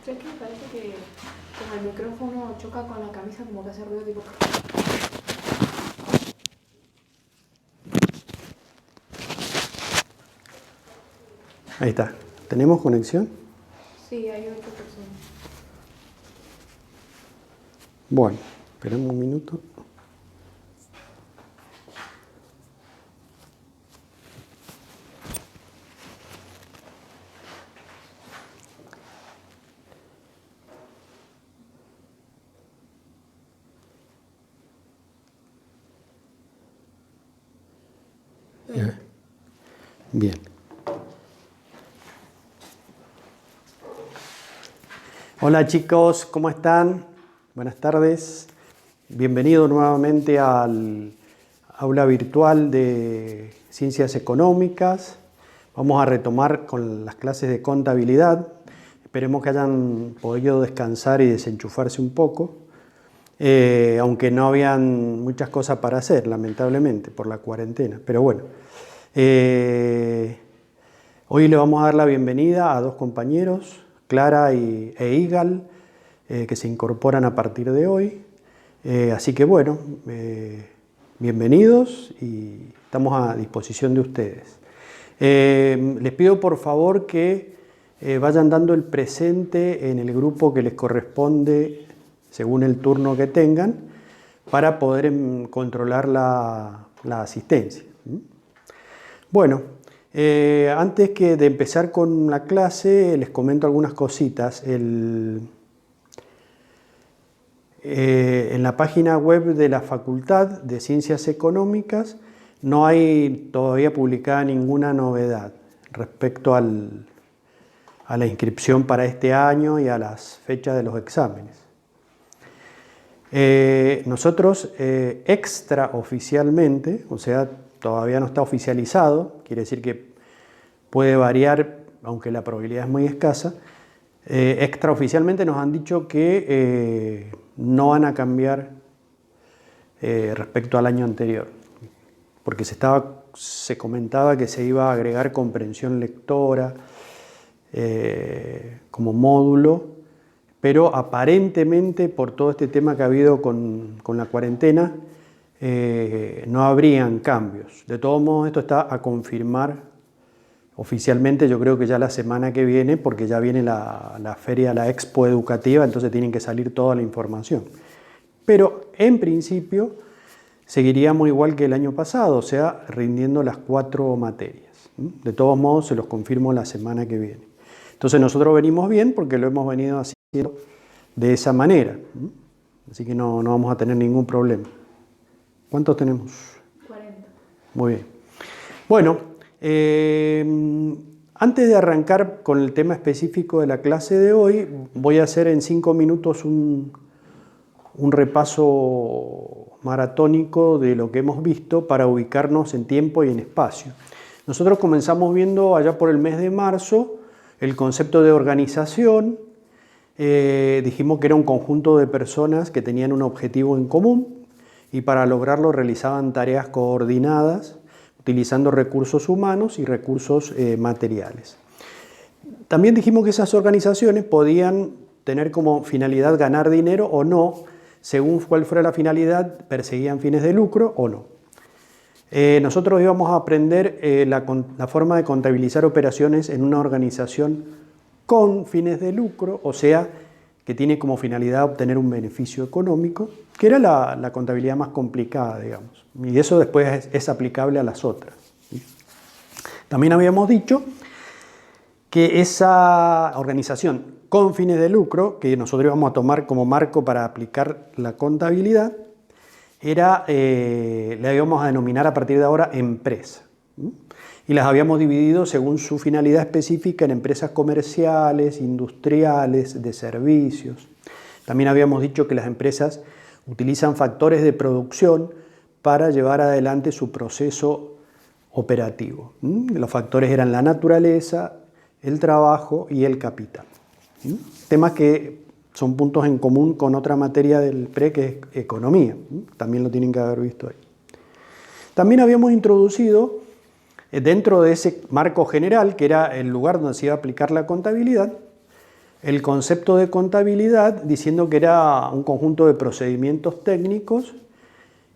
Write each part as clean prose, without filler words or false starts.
¿Sabes qué? Me parece que como el micrófono choca con la camisa, como que hace ruido tipo... Ahí está. ¿Tenemos conexión? Sí, hay 8 personas. Bueno, esperamos un minuto. Bien. Hola chicos, ¿cómo están? Buenas tardes. Bienvenido nuevamente al aula virtual de Ciencias Económicas. Vamos a retomar con las clases de contabilidad. Esperemos que hayan podido descansar y desenchufarse un poco, aunque no habían muchas cosas para hacer, lamentablemente, por la cuarentena. Pero bueno, hoy le vamos a dar la bienvenida a dos compañeros, Clara e Igal, que se incorporan a partir de hoy. Así que bueno, bienvenidos y estamos a disposición de ustedes. Les pido por favor que vayan dando el presente en el grupo que les corresponde según el turno que tengan para poder controlar la asistencia. Bueno, antes de empezar con la clase les comento algunas cositas. En la página web de la Facultad de Ciencias Económicas no hay todavía publicada ninguna novedad respecto a la inscripción para este año y a las fechas de los exámenes. Nosotros extraoficialmente, o sea, todavía no está oficializado, quiere decir que puede variar, aunque la probabilidad es muy escasa. Extraoficialmente nos han dicho que no van a cambiar respecto al año anterior, porque se comentaba que se iba a agregar comprensión lectora como módulo, pero aparentemente por todo este tema que ha habido con la cuarentena no habrían cambios. De todos modos, esto está a confirmar oficialmente, yo creo que ya la semana que viene, porque ya viene la feria, la expo educativa, entonces tienen que salir toda la información. Pero en principio seguiríamos igual que el año pasado, o sea, rindiendo las 4 materias. De todos modos, se los confirmo la semana que viene. Entonces nosotros venimos bien porque lo hemos venido haciendo de esa manera. Así que no vamos a tener ningún problema. ¿Cuántos tenemos? 40. Muy bien. Bueno, antes de arrancar con el tema específico de la clase de hoy, voy a hacer en 5 minutos un repaso maratónico de lo que hemos visto para ubicarnos en tiempo y en espacio. Nosotros comenzamos viendo allá por el mes de marzo el concepto de organización. Dijimos que era un conjunto de personas que tenían un objetivo en común y para lograrlo realizaban tareas coordinadas utilizando recursos humanos y recursos materiales. También dijimos que esas organizaciones podían tener como finalidad ganar dinero o no, según cuál fuera la finalidad, perseguían fines de lucro o no. Nosotros íbamos a aprender la forma de contabilizar operaciones en una organización con fines de lucro, o sea, que tiene como finalidad obtener un beneficio económico, que era la contabilidad más complicada, digamos. Y eso después es aplicable a las otras. También habíamos dicho que esa organización con fines de lucro, que nosotros íbamos a tomar como marco para aplicar la contabilidad, la íbamos a denominar a partir de ahora empresa. Y las habíamos dividido según su finalidad específica en empresas comerciales, industriales, de servicios. También habíamos dicho que las empresas utilizan factores de producción para llevar adelante su proceso operativo. Los factores eran la naturaleza, el trabajo y el capital. Temas que son puntos en común con otra materia del PRE que es economía. También lo tienen que haber visto ahí. También habíamos introducido dentro de ese marco general, que era el lugar donde se iba a aplicar la contabilidad, el concepto de contabilidad diciendo que era un conjunto de procedimientos técnicos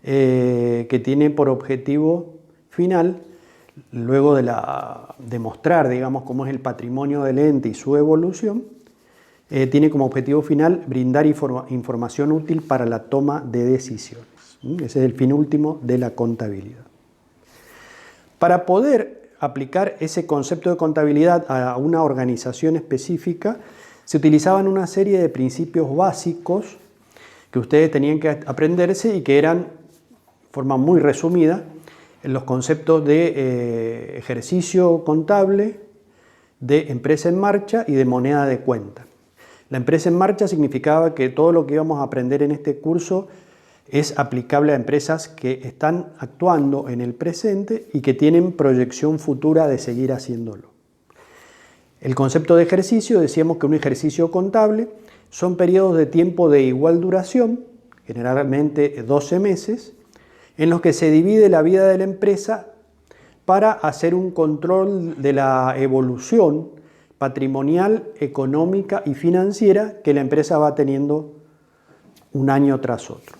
que tiene por objetivo final, luego de mostrar, digamos, cómo es el patrimonio del ente y su evolución, tiene como objetivo final brindar información útil para la toma de decisiones. Ese es el fin último de la contabilidad. Para poder aplicar ese concepto de contabilidad a una organización específica, se utilizaban una serie de principios básicos que ustedes tenían que aprenderse y que eran, de forma muy resumida, los conceptos de ejercicio contable, de empresa en marcha y de moneda de cuenta. La empresa en marcha significaba que todo lo que íbamos a aprender en este curso es aplicable a empresas que están actuando en el presente y que tienen proyección futura de seguir haciéndolo. El concepto de ejercicio, decíamos que un ejercicio contable son periodos de tiempo de igual duración, generalmente 12 meses, en los que se divide la vida de la empresa para hacer un control de la evolución patrimonial, económica y financiera que la empresa va teniendo un año tras otro.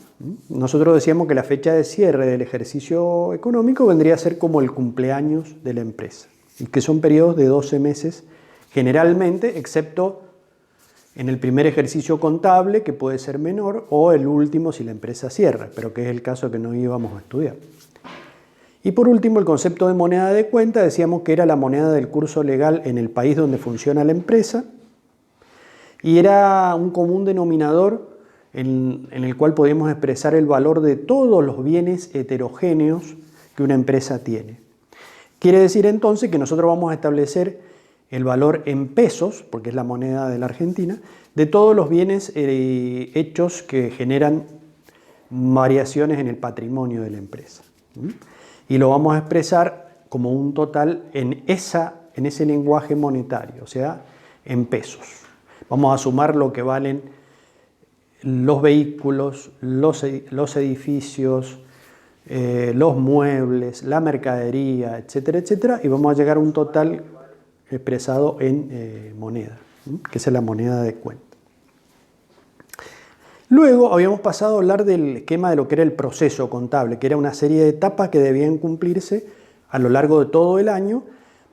Nosotros decíamos que la fecha de cierre del ejercicio económico vendría a ser como el cumpleaños de la empresa, y que son periodos de 12 meses generalmente, excepto en el primer ejercicio contable, que puede ser menor, o el último si la empresa cierra, pero que es el caso que no íbamos a estudiar. Y por último, el concepto de moneda de cuenta, decíamos que era la moneda del curso legal en el país donde funciona la empresa, y era un común denominador en el cual podemos expresar el valor de todos los bienes heterogéneos que una empresa tiene. Quiere decir entonces que nosotros vamos a establecer el valor en pesos, porque es la moneda de la Argentina, de todos los bienes hechos que generan variaciones en el patrimonio de la empresa. Y lo vamos a expresar como un total en ese lenguaje monetario, o sea, en pesos. Vamos a sumar lo que valen los vehículos, los edificios, los muebles, la mercadería, etcétera, etcétera, y vamos a llegar a un total expresado en moneda, que es la moneda de cuenta. Luego habíamos pasado a hablar del esquema de lo que era el proceso contable, que era una serie de etapas que debían cumplirse a lo largo de todo el año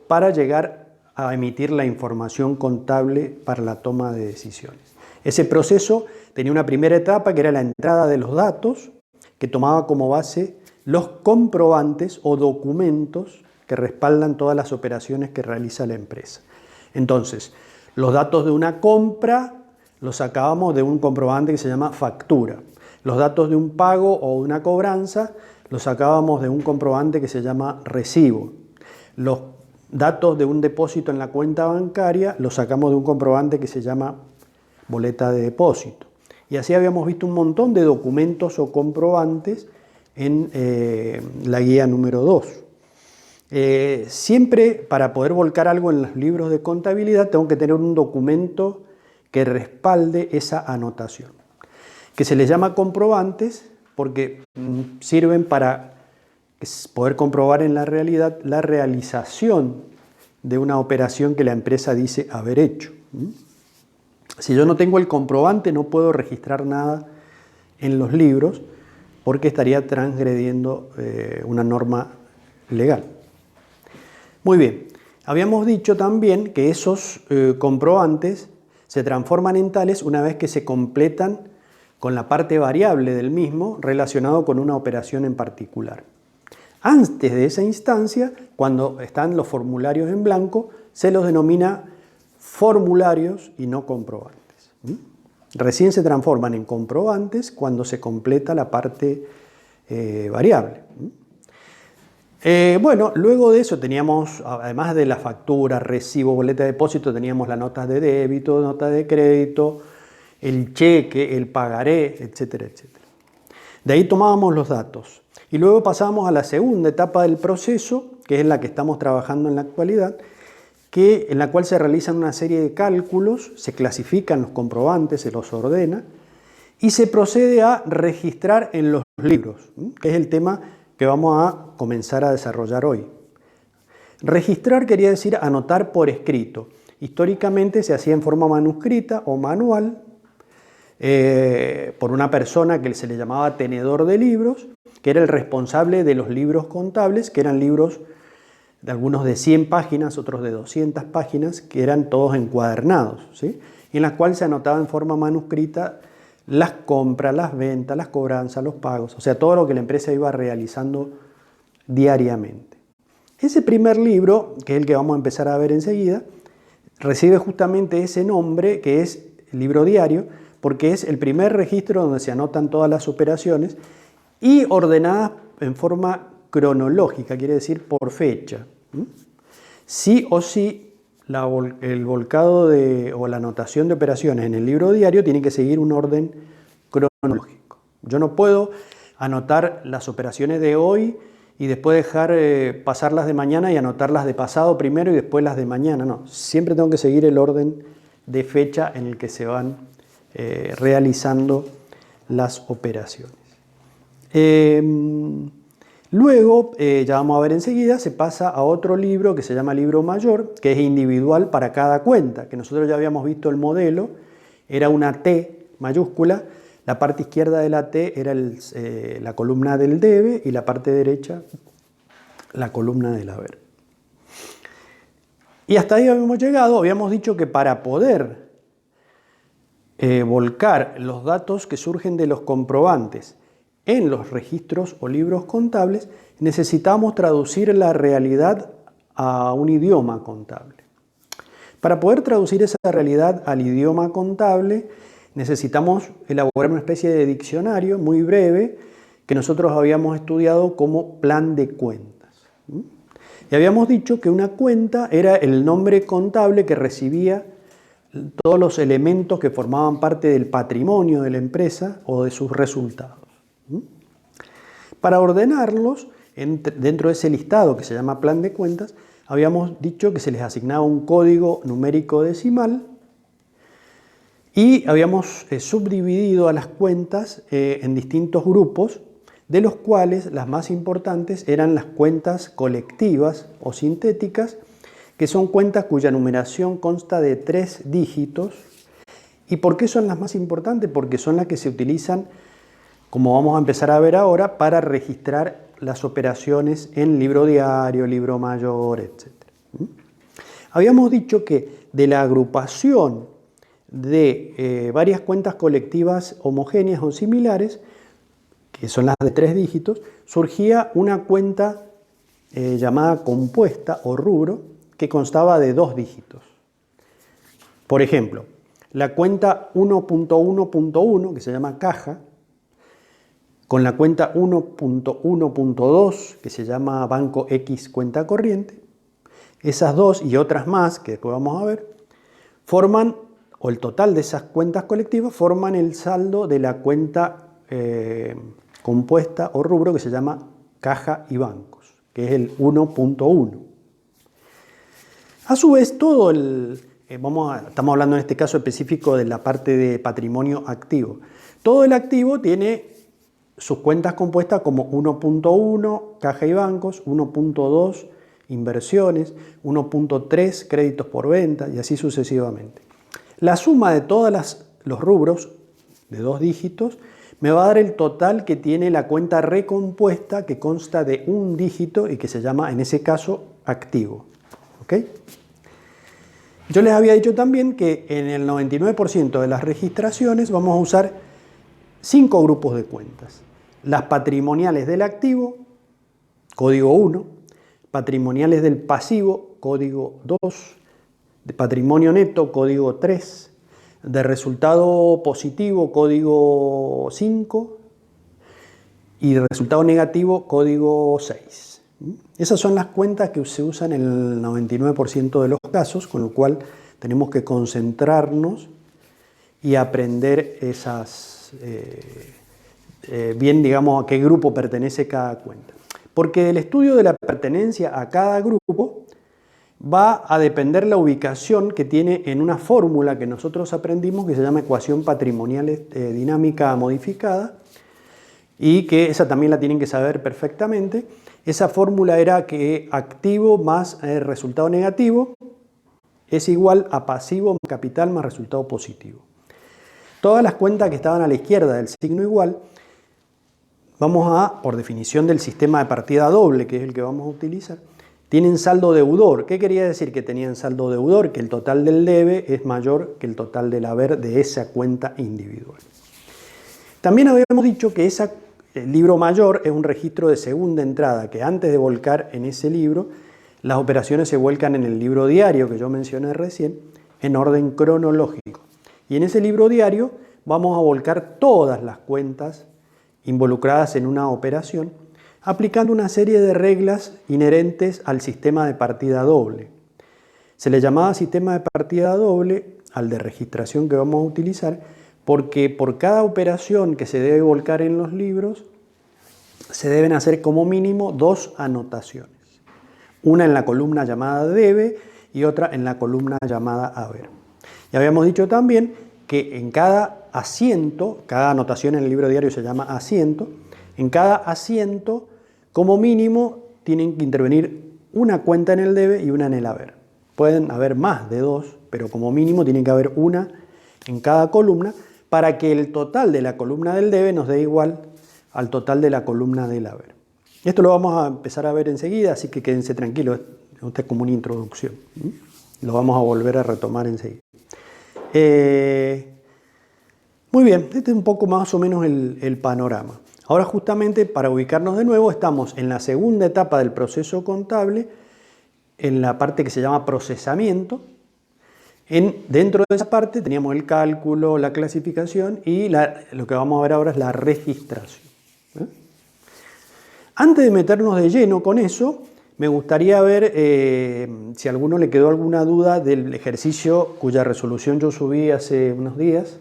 para llegar a emitir la información contable para la toma de decisiones. Ese proceso tenía una primera etapa que era la entrada de los datos, que tomaba como base los comprobantes o documentos que respaldan todas las operaciones que realiza la empresa. Entonces, los datos de una compra los sacábamos de un comprobante que se llama factura. Los datos de un pago o una cobranza los sacábamos de un comprobante que se llama recibo. Los datos de un depósito en la cuenta bancaria los sacamos de un comprobante que se llama boleta de depósito. Y así habíamos visto un montón de documentos o comprobantes en la guía número 2. Siempre para poder volcar algo en los libros de contabilidad tengo que tener un documento que respalde esa anotación, que se les llama comprobantes porque sirven para poder comprobar en la realidad la realización de una operación que la empresa dice haber hecho. Si yo no tengo el comprobante no puedo registrar nada en los libros porque estaría transgrediendo una norma legal. Muy bien, habíamos dicho también que esos comprobantes se transforman en tales una vez que se completan con la parte variable del mismo relacionado con una operación en particular. Antes de esa instancia, cuando están los formularios en blanco, se los denomina formularios y no comprobantes. Recién se transforman en comprobantes cuando se completa la parte variable. Bueno, luego de eso teníamos, además de la factura, recibo, boleta de depósito, teníamos las notas de débito, notas de crédito, el cheque, el pagaré, etcétera, etcétera. De ahí tomábamos los datos y luego pasábamos a la segunda etapa del proceso, que es la que estamos trabajando en la actualidad, en la cual se realizan una serie de cálculos, se clasifican los comprobantes, se los ordena y se procede a registrar en los libros, que es el tema que vamos a comenzar a desarrollar hoy. Registrar quería decir anotar por escrito. históricamente se hacía en forma manuscrita o manual por una persona que se le llamaba tenedor de libros, que era el responsable de los libros contables, que eran libros de algunos de 100 páginas, otros de 200 páginas, que eran todos encuadernados, ¿sí? En las cuales se anotaba en forma manuscrita las compras, las ventas, las cobranzas, los pagos, o sea, todo lo que la empresa iba realizando diariamente. Ese primer libro, que es el que vamos a empezar a ver enseguida, recibe justamente ese nombre, que es libro diario, porque es el primer registro donde se anotan todas las operaciones y ordenadas en forma cronológica, quiere decir por fecha. Sí o sí, el volcado o la anotación de operaciones en el libro diario tiene que seguir un orden cronológico. Yo no puedo anotar las operaciones de hoy y después dejar pasar las de mañana y anotar las de pasado primero y después las de mañana. No, siempre tengo que seguir el orden de fecha en el que se van realizando las operaciones. Luego, ya vamos a ver enseguida, se pasa a otro libro que se llama libro mayor, que es individual para cada cuenta, que nosotros ya habíamos visto el modelo, era una T mayúscula, la parte izquierda de la T era la columna del debe y la parte derecha la columna del haber. Y hasta ahí habíamos llegado, habíamos dicho que para poder volcar los datos que surgen de los comprobantes en los registros o libros contables, necesitamos traducir la realidad a un idioma contable. Para poder traducir esa realidad al idioma contable, necesitamos elaborar una especie de diccionario muy breve que nosotros habíamos estudiado como plan de cuentas. Y habíamos dicho que una cuenta era el nombre contable que recibía todos los elementos que formaban parte del patrimonio de la empresa o de sus resultados. Para ordenarlos, dentro de ese listado que se llama plan de cuentas, habíamos dicho que se les asignaba un código numérico decimal y habíamos subdividido a las cuentas en distintos grupos, de los cuales las más importantes eran las cuentas colectivas o sintéticas, que son cuentas cuya numeración consta de 3 dígitos. ¿Y por qué son las más importantes? Porque son las que se utilizan, como vamos a empezar a ver ahora, para registrar las operaciones en libro diario, libro mayor, etc. Habíamos dicho que de la agrupación de varias cuentas colectivas homogéneas o similares, que son las de 3 dígitos, surgía una cuenta llamada compuesta o rubro, que constaba de 2 dígitos. Por ejemplo, la cuenta 1.1.1, que se llama caja, con la cuenta 1.1.2, que se llama banco X cuenta corriente, esas dos y otras más, que después vamos a ver, forman, o el total de esas cuentas colectivas, forman el saldo de la cuenta compuesta o rubro que se llama caja y bancos, que es el 1.1. A su vez, estamos hablando en este caso específico de la parte de patrimonio activo. Todo el activo tiene sus cuentas compuestas como 1.1, caja y bancos, 1.2, inversiones, 1.3, créditos por venta y así sucesivamente. La suma de todos los rubros de 2 dígitos me va a dar el total que tiene la cuenta recompuesta, que consta de 1 dígito y que se llama, en ese caso, activo. ¿Ok? Yo les había dicho también que en el 99% de las registraciones vamos a usar 5 grupos de cuentas. Las patrimoniales del activo, código 1, patrimoniales del pasivo, código 2, de patrimonio neto, código 3, de resultado positivo, código 5, y de resultado negativo, código 6. Esas son las cuentas que se usan en el 99% de los casos, con lo cual tenemos que concentrarnos y aprender esas, bien, digamos, a qué grupo pertenece cada cuenta. Porque el estudio de la pertenencia a cada grupo va a depender la ubicación que tiene en una fórmula que nosotros aprendimos que se llama ecuación patrimonial dinámica modificada, y que esa también la tienen que saber perfectamente. Esa fórmula era que activo más resultado negativo es igual a pasivo más capital más resultado positivo. Todas las cuentas que estaban a la izquierda del signo igual, vamos a, por definición del sistema de partida doble, que es el que vamos a utilizar, tienen saldo deudor. ¿Qué quería decir que tenían saldo deudor? Que el total del debe es mayor que el total del haber de esa cuenta individual. También habíamos dicho que el libro mayor es un registro de segunda entrada, que antes de volcar en ese libro, las operaciones se vuelcan en el libro diario que yo mencioné recién, en orden cronológico. Y en ese libro diario vamos a volcar todas las cuentas involucradas en una operación, aplicando una serie de reglas inherentes al sistema de partida doble. Se le llamaba sistema de partida doble al de registración que vamos a utilizar, porque por cada operación que se debe volcar en los libros, se deben hacer como mínimo 2 anotaciones. Una en la columna llamada debe y otra en la columna llamada haber. Y habíamos dicho también que en cada asiento, cada anotación en el libro diario se llama asiento, en cada asiento como mínimo tienen que intervenir una cuenta en el debe y una en el haber. Pueden haber más de 2, pero como mínimo tiene que haber una en cada columna para que el total de la columna del debe nos dé igual al total de la columna del haber. Esto lo vamos a empezar a ver enseguida, así que quédense tranquilos, esto es como una introducción. Lo vamos a volver a retomar enseguida. Muy bien, este es un poco más o menos el panorama. Ahora justamente para ubicarnos de nuevo estamos en la segunda etapa del proceso contable, en la parte que se llama procesamiento. Dentro de esa parte teníamos el cálculo, la clasificación y lo que vamos a ver ahora es la registración. Antes de meternos de lleno con eso, me gustaría ver si a alguno le quedó alguna duda del ejercicio cuya resolución yo subí hace unos días,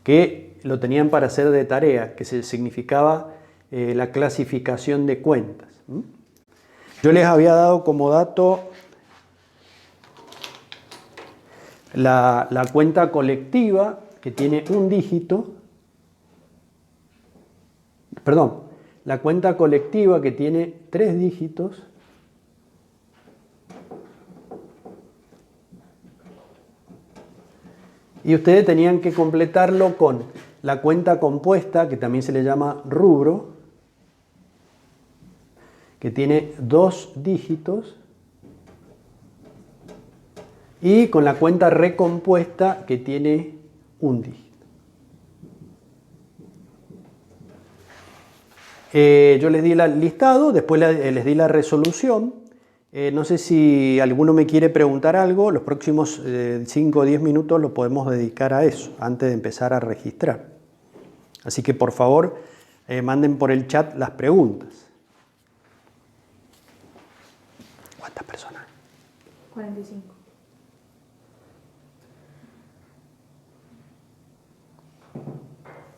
que lo tenían para hacer de tarea, que significaba la clasificación de cuentas. Yo les había dado como dato la cuenta colectiva, que tiene un dígito, la cuenta colectiva que tiene 3 dígitos, y ustedes tenían que completarlo con la cuenta compuesta, que también se le llama rubro, que tiene 2 dígitos, y con la cuenta recompuesta, que tiene un dígito. Yo les di el listado, después les di la resolución. No sé si alguno me quiere preguntar algo, los próximos 5 o 10 minutos lo podemos dedicar a eso, antes de empezar a registrar. Así que por favor, manden por el chat las preguntas. ¿Cuántas personas? 45.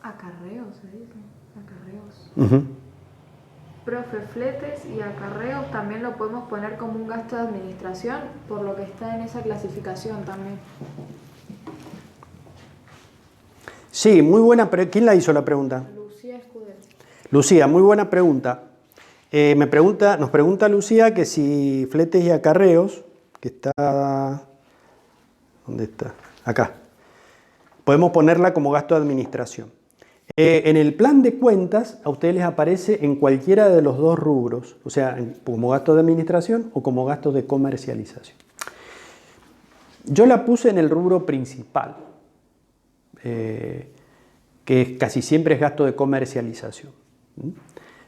Acarreos, se dice. Acarreos. Profe, fletes y acarreos también lo podemos poner como un gasto de administración, por lo que está en esa clasificación también. Sí, muy buena. ¿Quién la hizo la pregunta? Lucía Escudero. Lucía, muy buena pregunta. Nos pregunta Lucía que si fletes y acarreos, que está... ¿Dónde está? Acá. Podemos ponerla como gasto de administración. En el plan de cuentas a ustedes les aparece en cualquiera de los 2 rubros, o sea, como gasto de administración o como gasto de comercialización. Yo la puse en el rubro principal, que casi siempre es gasto de comercialización.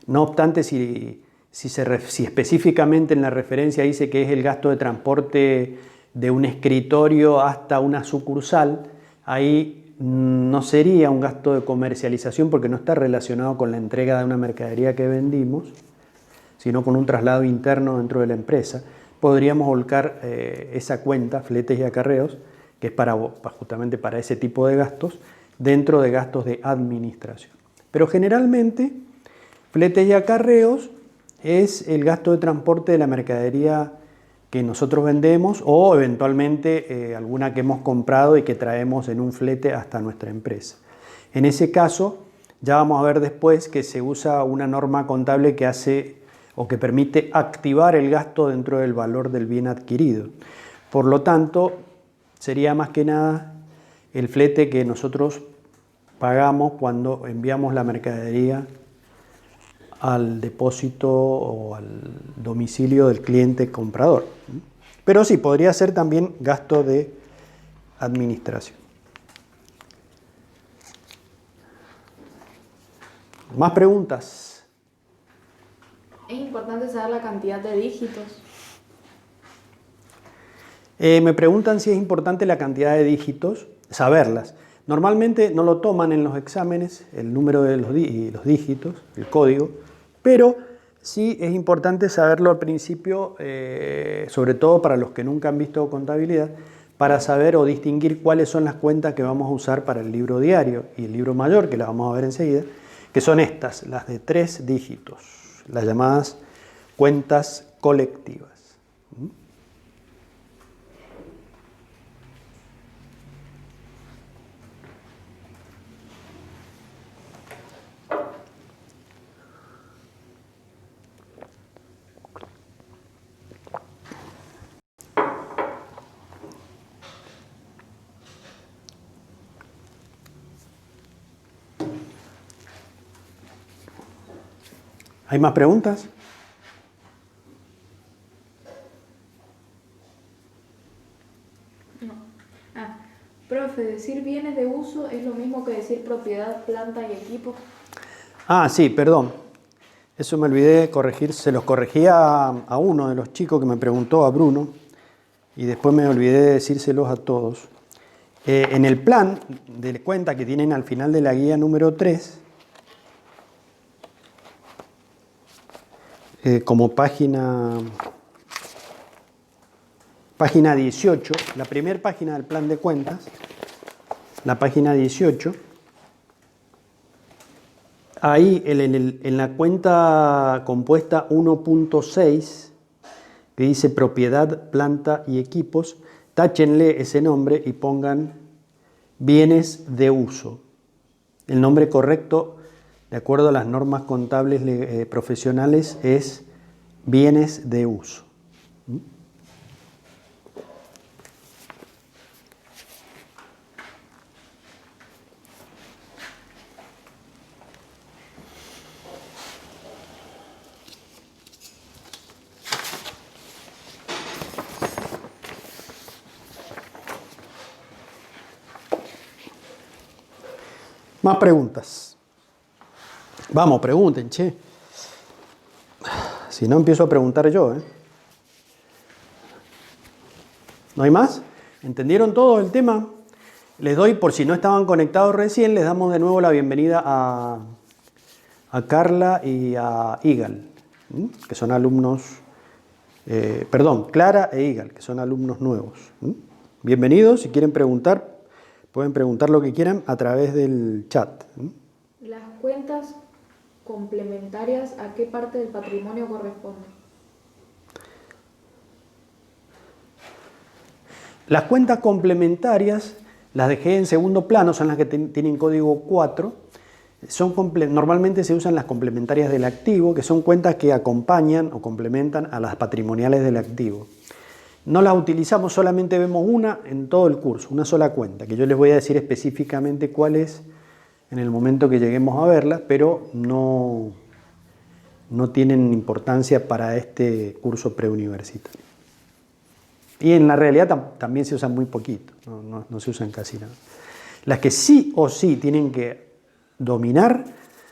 No obstante, si específicamente en la referencia dice que es el gasto de transporte de un escritorio hasta una sucursal, ahí no sería un gasto de comercialización porque no está relacionado con la entrega de una mercadería que vendimos, sino con un traslado interno dentro de la empresa. Podríamos volcar esa cuenta, fletes y acarreos, que es justamente para ese tipo de gastos, dentro de gastos de administración. Pero generalmente, fletes y acarreos es el gasto de transporte de la mercadería que nosotros vendemos o eventualmente alguna que hemos comprado y que traemos en un flete hasta nuestra empresa. En ese caso, ya vamos a ver después que se usa una norma contable que hace o que permite activar el gasto dentro del valor del bien adquirido. Por lo tanto, sería más que nada el flete que nosotros pagamos cuando enviamos la mercadería al depósito o al domicilio del cliente comprador. Pero sí, podría ser también gasto de administración. ¿Más preguntas? Es importante saber la cantidad de dígitos. Me preguntan si es importante la cantidad de dígitos, saberlas. Normalmente no lo toman en los exámenes, el número de los dígitos, el código, pero sí es importante saberlo al principio, sobre todo para los que nunca han visto contabilidad, para saber o distinguir cuáles son las cuentas que vamos a usar para el libro diario y el libro mayor, que la vamos a ver enseguida, que son estas, las de 3 dígitos, las llamadas cuentas colectivas. ¿Hay más preguntas? No. Profe, decir bienes de uso es lo mismo que decir propiedad, planta y equipo. Sí, perdón. Eso me olvidé de corregir. Se los corregí a uno de los chicos que me preguntó, a Bruno, y después me olvidé de decírselos a todos. En el plan de cuenta que tienen al final de la guía número 3, como página 18, la primera página del plan de cuentas, la página 18, ahí en la cuenta compuesta 1.6, que dice propiedad, planta y equipos, táchenle ese nombre y pongan bienes de uso. El nombre correcto, de acuerdo a las normas contables profesionales, es bienes de uso. Más preguntas. Vamos, pregunten, che. Si no, empiezo a preguntar yo, ¿eh? ¿No hay más? ¿Entendieron todo el tema? Les doy, por si no estaban conectados recién, les damos de nuevo la bienvenida a Carla y a Igal, que son alumnos, Clara e Igal, que son alumnos nuevos. Bienvenidos, si quieren preguntar, pueden preguntar lo que quieran a través del chat. Las cuentas complementarias, ¿a qué parte del patrimonio corresponden? Las cuentas complementarias las dejé en segundo plano, son las que tienen código 4. Normalmente se usan las complementarias del activo, que son cuentas que acompañan o complementan a las patrimoniales del activo. No las utilizamos, solamente vemos una en todo el curso, una sola cuenta, que yo les voy a decir específicamente cuál es en el momento que lleguemos a verla, pero no tienen importancia para este curso preuniversitario. Y en la realidad también se usan muy poquito, no se usan casi nada. Las que sí o sí tienen que dominar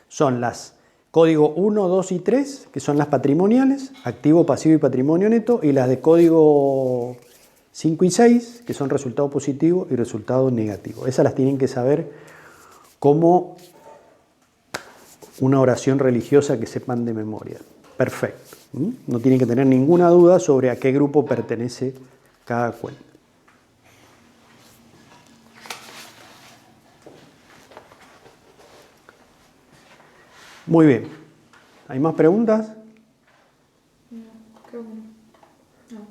son las código 1, 2 y 3, que son las patrimoniales, activo, pasivo y patrimonio neto, y las de código 5 y 6, que son resultado positivo y resultado negativo. Esas las tienen que saber como una oración religiosa que sepan de memoria. Perfecto. No tienen que tener ninguna duda sobre a qué grupo pertenece cada cuenta. Muy bien. ¿Hay más preguntas? No, creo que no.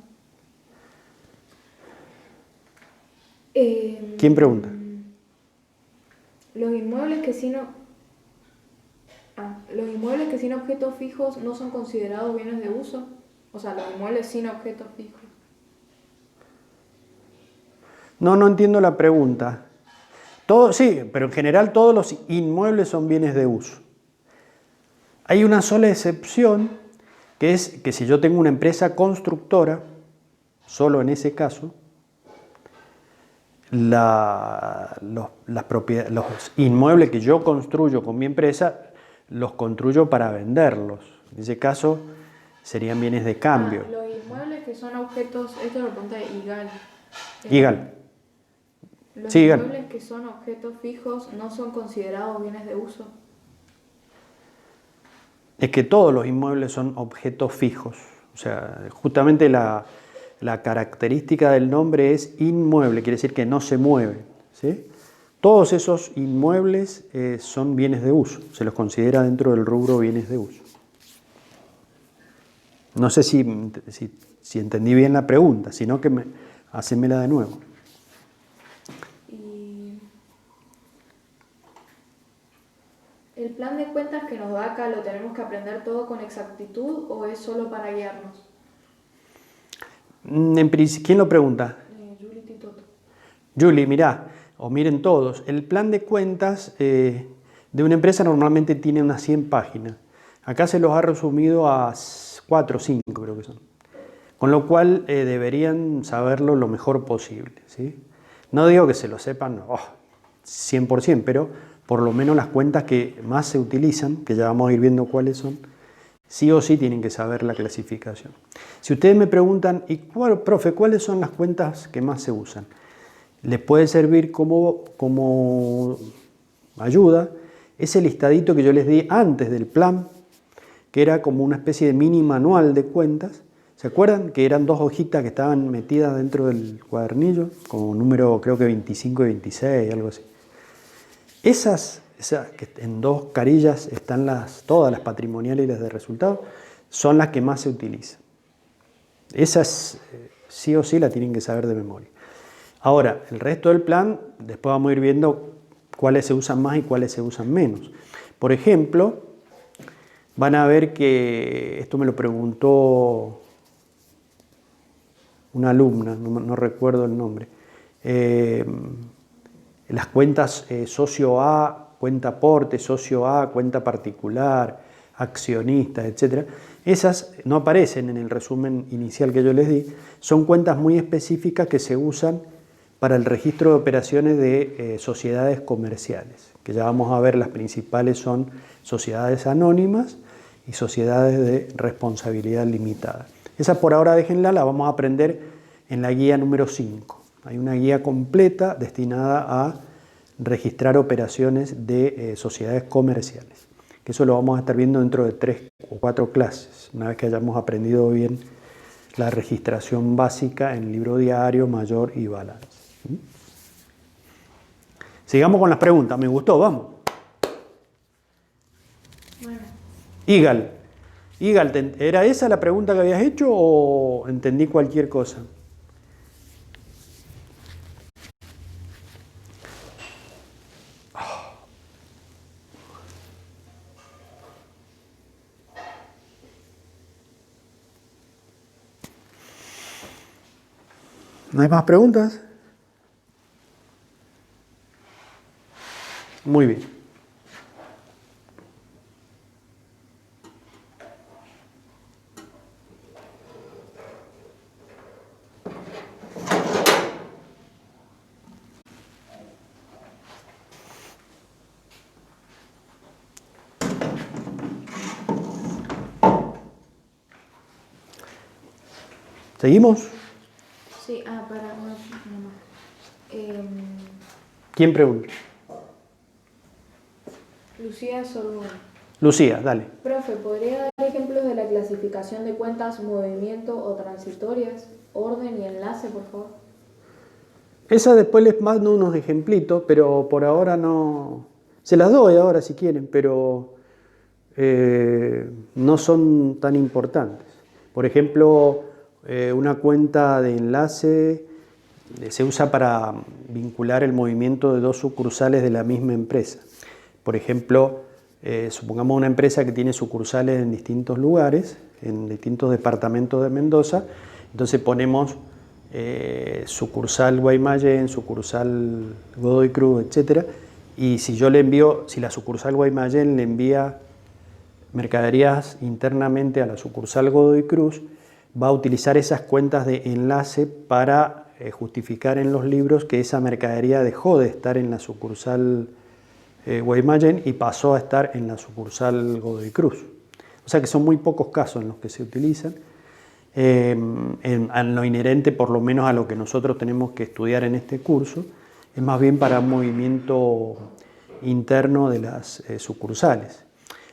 ¿Quién pregunta? Los inmuebles que sin objetos fijos no son considerados bienes de uso. O sea, los inmuebles sin objetos fijos. No, no entiendo la pregunta. Todo, sí, pero en general todos los inmuebles son bienes de uso. Hay una sola excepción, que es que si yo tengo una empresa constructora, solo en ese caso, los inmuebles que yo construyo con mi empresa, los construyo para venderlos. En ese caso, serían bienes de cambio. Los inmuebles que son objetos, esto lo pregunta Igal. Igal. Los Sí, Igal. inmuebles que son objetos fijos no son considerados bienes de uso. Es que todos los inmuebles son objetos fijos. O sea, justamente la característica del nombre es inmueble, quiere decir que no se mueve, ¿sí? Todos esos inmuebles son bienes de uso, se los considera dentro del rubro bienes de uso. No sé si entendí bien la pregunta, sino que hacémela de nuevo. ¿El plan de cuentas que nos da acá lo tenemos que aprender todo con exactitud o es solo para guiarnos? ¿Quién lo pregunta? Julie Titoto. Julie, mirá, o miren todos, el plan de cuentas de una empresa normalmente tiene unas 100 páginas. Acá se los ha resumido a 4 o 5, creo que son. Con lo cual deberían saberlo lo mejor posible, ¿sí? No digo que se lo sepan 100%, pero por lo menos las cuentas que más se utilizan, que ya vamos a ir viendo cuáles son, sí o sí tienen que saber la clasificación. Si ustedes me preguntan, profe, ¿cuáles son las cuentas que más se usan? Les puede servir como ayuda ese listadito que yo les di antes del plan, que era como una especie de mini manual de cuentas. ¿Se acuerdan? Que eran 2 hojitas que estaban metidas dentro del cuadernillo, con número creo que 25 y 26, algo así. Esas que en 2 carillas están todas las patrimoniales y las de resultados, son las que más se utilizan. Esas sí o sí la tienen que saber de memoria. Ahora, el resto del plan, después vamos a ir viendo cuáles se usan más y cuáles se usan menos. Por ejemplo, van a ver que, esto me lo preguntó una alumna, no recuerdo el nombre, las cuentas socio A, cuenta aporte, socio A, cuenta particular, accionistas, etc. Esas no aparecen en el resumen inicial que yo les di, son cuentas muy específicas que se usan para el registro de operaciones de sociedades comerciales, que ya vamos a ver, las principales son sociedades anónimas y sociedades de responsabilidad limitada. Esa por ahora déjenla, la vamos a aprender en la guía número 5. Hay una guía completa destinada a registrar operaciones de sociedades comerciales. Que eso lo vamos a estar viendo dentro de 3 o 4 clases, una vez que hayamos aprendido bien la registración básica en libro diario, mayor y balance. Sigamos con las preguntas, me gustó, vamos. Bueno. Igal, ¿era esa la pregunta que habías hecho o entendí cualquier cosa? ¿No hay más preguntas? Muy bien. ¿Seguimos? Sí, para una más. ¿Quién pregunta? Lucía Sorbona. Lucía, dale. Profe, ¿podría dar ejemplos de la clasificación de cuentas movimiento o transitorias? Orden y enlace, por favor. Esa después les mando unos ejemplitos, pero por ahora no... Se las doy ahora si quieren, pero no son tan importantes. Por ejemplo, una cuenta de enlace se usa para vincular el movimiento de 2 sucursales de la misma empresa. Por ejemplo, supongamos una empresa que tiene sucursales en distintos lugares, en distintos departamentos de Mendoza, entonces ponemos sucursal Guaymallén, sucursal Godoy Cruz, etc. Y si yo le envío, si la sucursal Guaymallén le envía mercaderías internamente a la sucursal Godoy Cruz, va a utilizar esas cuentas de enlace para justificar en los libros que esa mercadería dejó de estar en la sucursal Guaymallén y pasó a estar en la sucursal Godoy Cruz. O sea que son muy pocos casos en los que se utilizan. En lo inherente, por lo menos a lo que nosotros tenemos que estudiar en este curso, es más bien para un movimiento interno de las sucursales.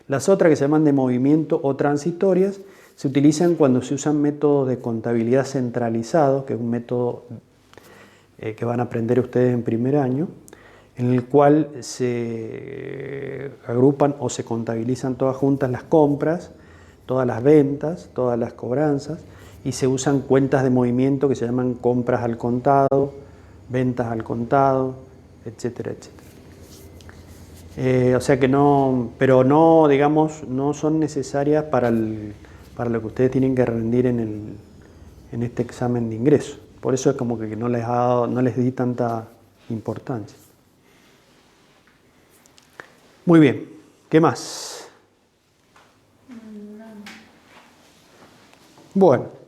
Las otras, que se llaman de movimiento o transitorias, se utilizan cuando se usan métodos de contabilidad centralizado, que es un método que van a aprender ustedes en primer año, en el cual se agrupan o se contabilizan todas juntas las compras, todas las ventas, todas las cobranzas, y se usan cuentas de movimiento que se llaman compras al contado, ventas al contado, etcétera, etcétera. O sea que no, pero no, digamos, no son necesarias para lo que ustedes tienen que rendir en este examen de ingreso. Por eso es como que no les di tanta importancia. Muy bien, ¿qué más? Bueno.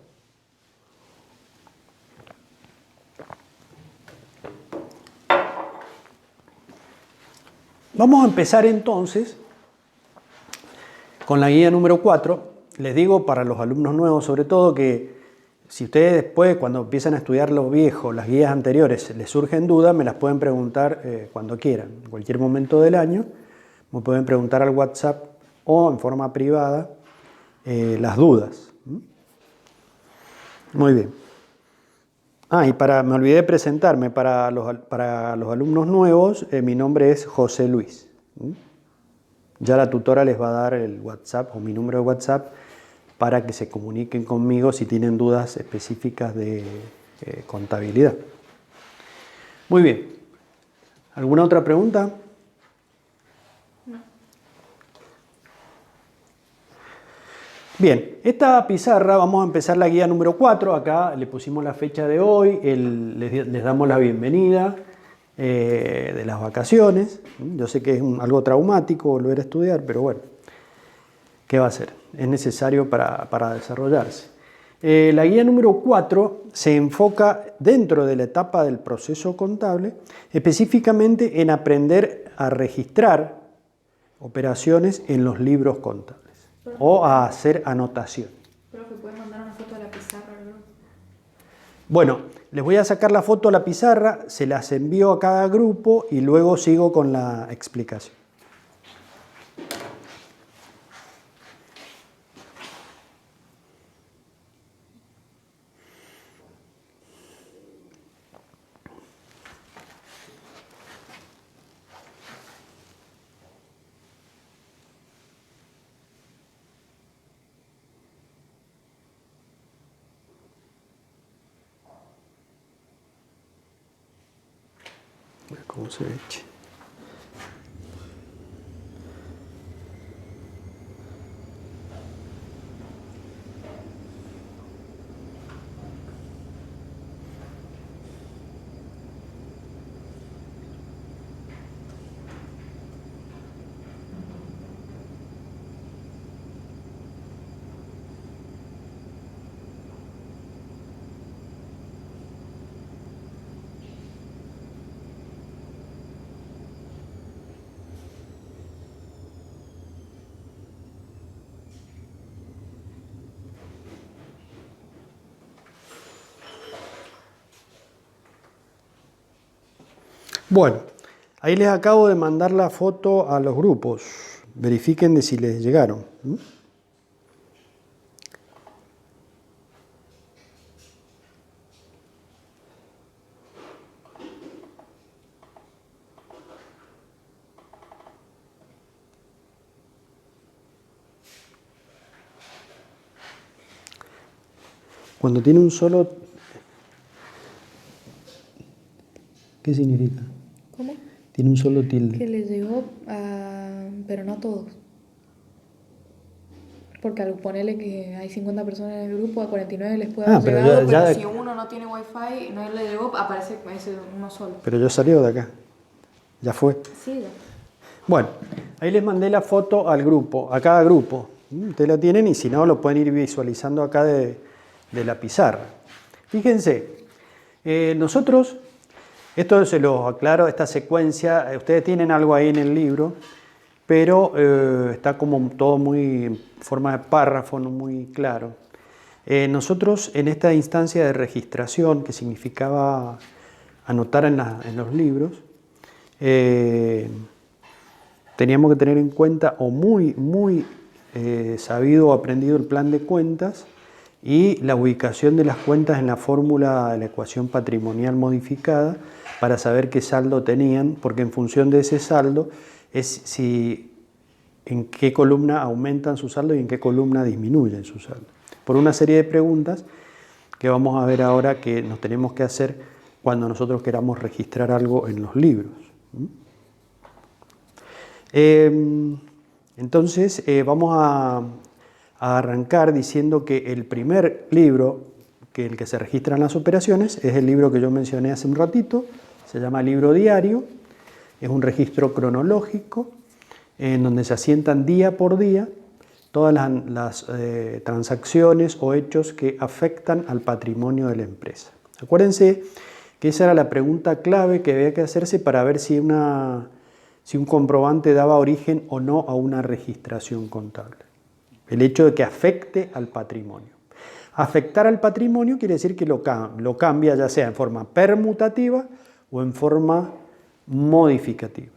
Vamos a empezar entonces con la guía número 4. Les digo para los alumnos nuevos sobre todo que si ustedes después, cuando empiezan a estudiar los viejos, las guías anteriores, les surgen dudas, me las pueden preguntar cuando quieran, en cualquier momento del año. Me pueden preguntar al WhatsApp o en forma privada las dudas. Muy bien. Y me olvidé de presentarme para los alumnos nuevos, mi nombre es José Luis. Ya la tutora les va a dar el WhatsApp o mi número de WhatsApp para que se comuniquen conmigo si tienen dudas específicas de contabilidad. Muy bien. ¿Alguna otra pregunta? No. Bien, esta pizarra, vamos a empezar la guía número 4. Acá le pusimos la fecha de hoy, les damos la bienvenida de las vacaciones. Yo sé que es algo traumático volver a estudiar, pero bueno, ¿qué va a hacer? Es necesario para desarrollarse. La guía número 4 se enfoca dentro de la etapa del proceso contable, específicamente en aprender a registrar operaciones en los libros contables o a hacer anotación. Profe, ¿puedes mandar una foto de la pizarra al grupo? Bueno, les voy a sacar la foto a la pizarra, se las envío a cada grupo y luego sigo con la explicación. ¿Cómo se eche? Bueno, ahí les acabo de mandar la foto a los grupos. Verifiquen de si les llegaron. Cuando tiene un solo... ¿Qué significa? ¿Cómo? Tiene un solo tilde. Que le llegó, pero no a todos. Porque al ponerle que hay 50 personas en el grupo, a 49 les puede Ah, haber pero llegado, ya pero de- si uno no tiene wifi, no le llegó, aparece ese uno solo. Pero ya salió de acá. Ya fue. Sí, ya. Bueno, ahí les mandé la foto al grupo, a cada grupo. Ustedes la tienen y si no, lo pueden ir visualizando acá de la pizarra. Fíjense, nosotros, esto se los aclaro, esta secuencia, ustedes tienen algo ahí en el libro, pero está como todo muy en forma de párrafo, no muy claro. Nosotros en esta instancia de registración, que significaba anotar en los libros, teníamos que tener en cuenta o muy sabido o aprendido el plan de cuentas y la ubicación de las cuentas en la fórmula de la ecuación patrimonial modificada para saber qué saldo tenían, porque en función de ese saldo es si en qué columna aumentan su saldo y en qué columna disminuyen su saldo. Por una serie de preguntas que vamos a ver ahora que nos tenemos que hacer cuando nosotros queramos registrar algo en los libros. Entonces vamos a arrancar diciendo que el primer libro que el que se registran las operaciones es el libro que yo mencioné hace un ratito, se llama libro diario, es un registro cronológico en donde se asientan día por día todas las transacciones o hechos que afectan al patrimonio de la empresa. Acuérdense que esa era la pregunta clave que había que hacerse para ver si un comprobante daba origen o no a una registración contable. El hecho de que afecte al patrimonio. Afectar al patrimonio quiere decir que lo cambia ya sea en forma permutativa o en forma modificativa.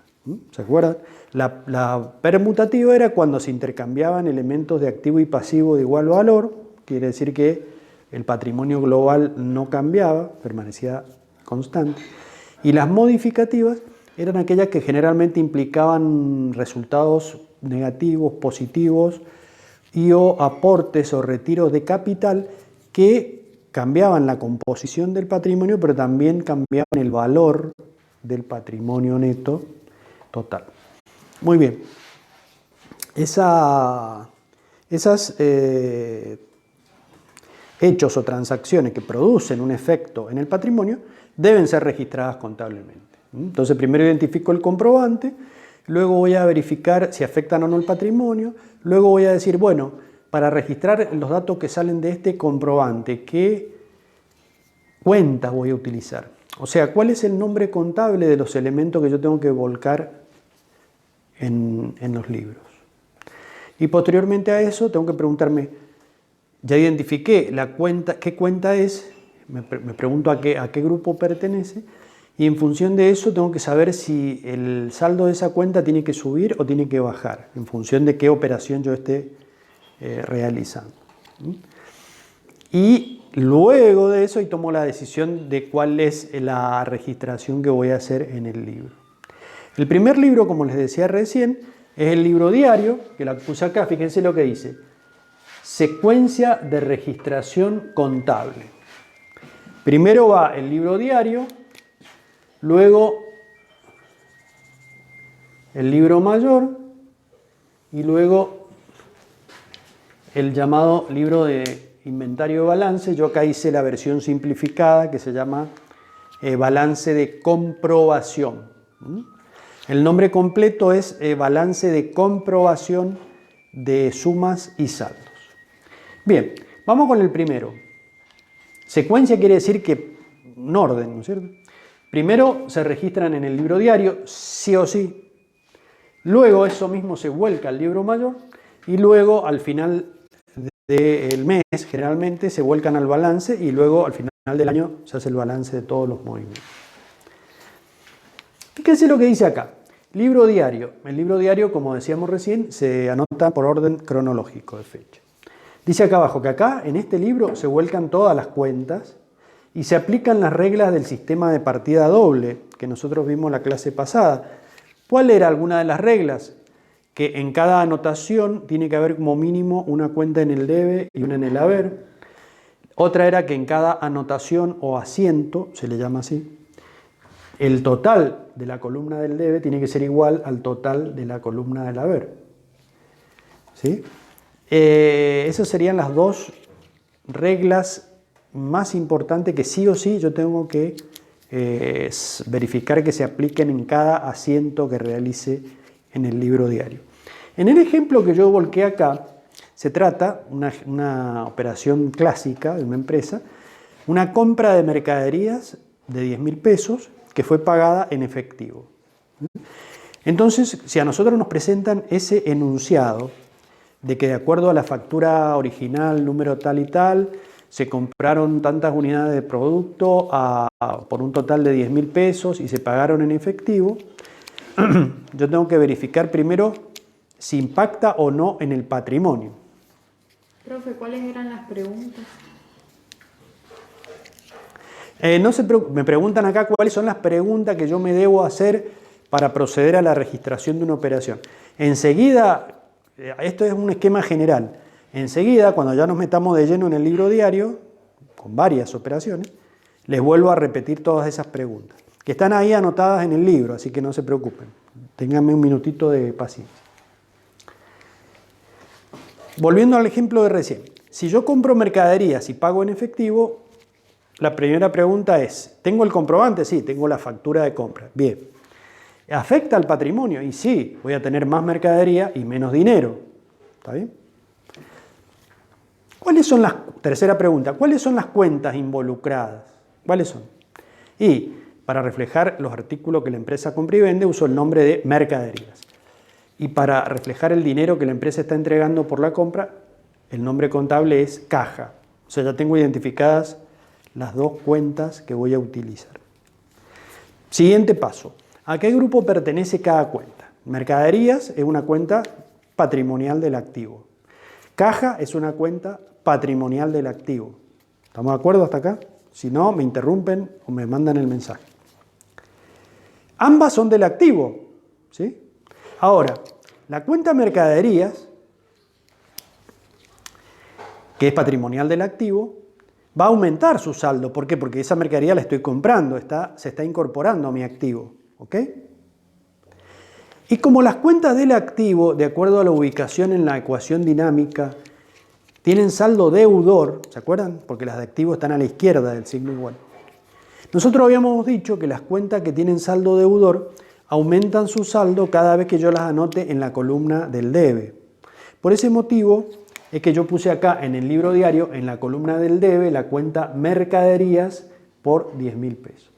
¿Se acuerdan? La permutativa era cuando se intercambiaban elementos de activo y pasivo de igual valor, quiere decir que el patrimonio global no cambiaba, permanecía constante. Y las modificativas eran aquellas que generalmente implicaban resultados negativos, positivos y o aportes o retiros de capital que cambiaban la composición del patrimonio, pero también cambiaban el valor del patrimonio neto total. Muy bien. Esos hechos o transacciones que producen un efecto en el patrimonio deben ser registradas contablemente. Entonces primero identifico el comprobante, luego voy a verificar si afectan o no el patrimonio, luego voy a decir, bueno, para registrar los datos que salen de este comprobante, ¿qué cuenta voy a utilizar? O sea, ¿cuál es el nombre contable de los elementos que yo tengo que volcar en los libros? Y posteriormente a eso tengo que preguntarme, ya identifiqué la cuenta, ¿qué cuenta es? Me pregunto a qué grupo pertenece y en función de eso tengo que saber si el saldo de esa cuenta tiene que subir o tiene que bajar, en función de qué operación yo esté realizando. Y luego de eso tomo la decisión de cuál es la registración que voy a hacer en el libro. El primer libro, como les decía recién, es el libro diario, que la puse acá, fíjense lo que dice. Secuencia de registración contable. Primero va el libro diario, luego el libro mayor y luego el llamado libro de inventario de balance. Yo acá hice la versión simplificada que se llama balance de comprobación. El nombre completo es balance de comprobación de sumas y saldos. Bien, vamos con el primero. Secuencia quiere decir que un orden, ¿no es cierto? Primero se registran en el libro diario, sí o sí. Luego eso mismo se vuelca al libro mayor y luego al final del mes generalmente se vuelcan al balance y luego al final del año se hace el balance de todos los movimientos. Fíjense lo que dice acá. Libro diario. El libro diario, como decíamos recién, se anota por orden cronológico de fecha. Dice acá abajo que acá, en este libro, se vuelcan todas las cuentas y se aplican las reglas del sistema de partida doble que nosotros vimos en la clase pasada. ¿Cuál era alguna de las reglas? Que en cada anotación tiene que haber como mínimo una cuenta en el debe y una en el haber. Otra era que en cada anotación o asiento, se le llama así, el total de la columna del debe tiene que ser igual al total de la columna del haber. ¿Sí? Esas serían las dos reglas más importantes que sí o sí yo tengo que verificar que se apliquen en cada asiento que realice en el libro diario. En el ejemplo que yo volqué acá, se trata de una operación clásica de una empresa, una compra de mercaderías de 10.000 pesos que fue pagada en efectivo. Entonces, si a nosotros nos presentan ese enunciado de que de acuerdo a la factura original, número tal y tal, se compraron tantas unidades de producto por un total de 10.000 pesos y se pagaron en efectivo, yo tengo que verificar primero si impacta o no en el patrimonio. Profe, ¿cuáles eran las preguntas? Me preguntan acá cuáles son las preguntas que yo me debo hacer para proceder a la registración de una operación. Enseguida, esto es un esquema general. Enseguida, cuando ya nos metamos de lleno en el libro diario, con varias operaciones, les vuelvo a repetir todas esas preguntas, que están ahí anotadas en el libro, así que no se preocupen. Ténganme un minutito de paciencia. Volviendo al ejemplo de recién, si yo compro mercaderías y pago en efectivo, la primera pregunta es, ¿tengo el comprobante? Sí, tengo la factura de compra. Bien. ¿Afecta al patrimonio? Y sí, voy a tener más mercadería y menos dinero. ¿Está bien? Tercera pregunta, ¿cuáles son las cuentas involucradas? ¿Cuáles son? Y para reflejar los artículos que la empresa compra y vende, uso el nombre de mercaderías. Y para reflejar el dinero que la empresa está entregando por la compra, el nombre contable es caja. O sea, ya tengo identificadas las dos cuentas que voy a utilizar. Siguiente paso. ¿A qué grupo pertenece cada cuenta? Mercaderías es una cuenta patrimonial del activo. Caja es una cuenta patrimonial del activo. ¿Estamos de acuerdo hasta acá? Si no, me interrumpen o me mandan el mensaje. Ambas son del activo, ¿sí? Ahora, la cuenta mercaderías, que es patrimonial del activo, va a aumentar su saldo. ¿Por qué? Porque esa mercadería la estoy comprando, se está incorporando a mi activo. ¿Ok? Y como las cuentas del activo, de acuerdo a la ubicación en la ecuación dinámica, tienen saldo deudor, ¿se acuerdan? Porque las de activo están a la izquierda del signo igual. Nosotros habíamos dicho que las cuentas que tienen saldo deudor aumentan su saldo cada vez que yo las anote en la columna del debe. Por ese motivo es que yo puse acá en el libro diario, en la columna del debe, la cuenta mercaderías por 10.000 pesos.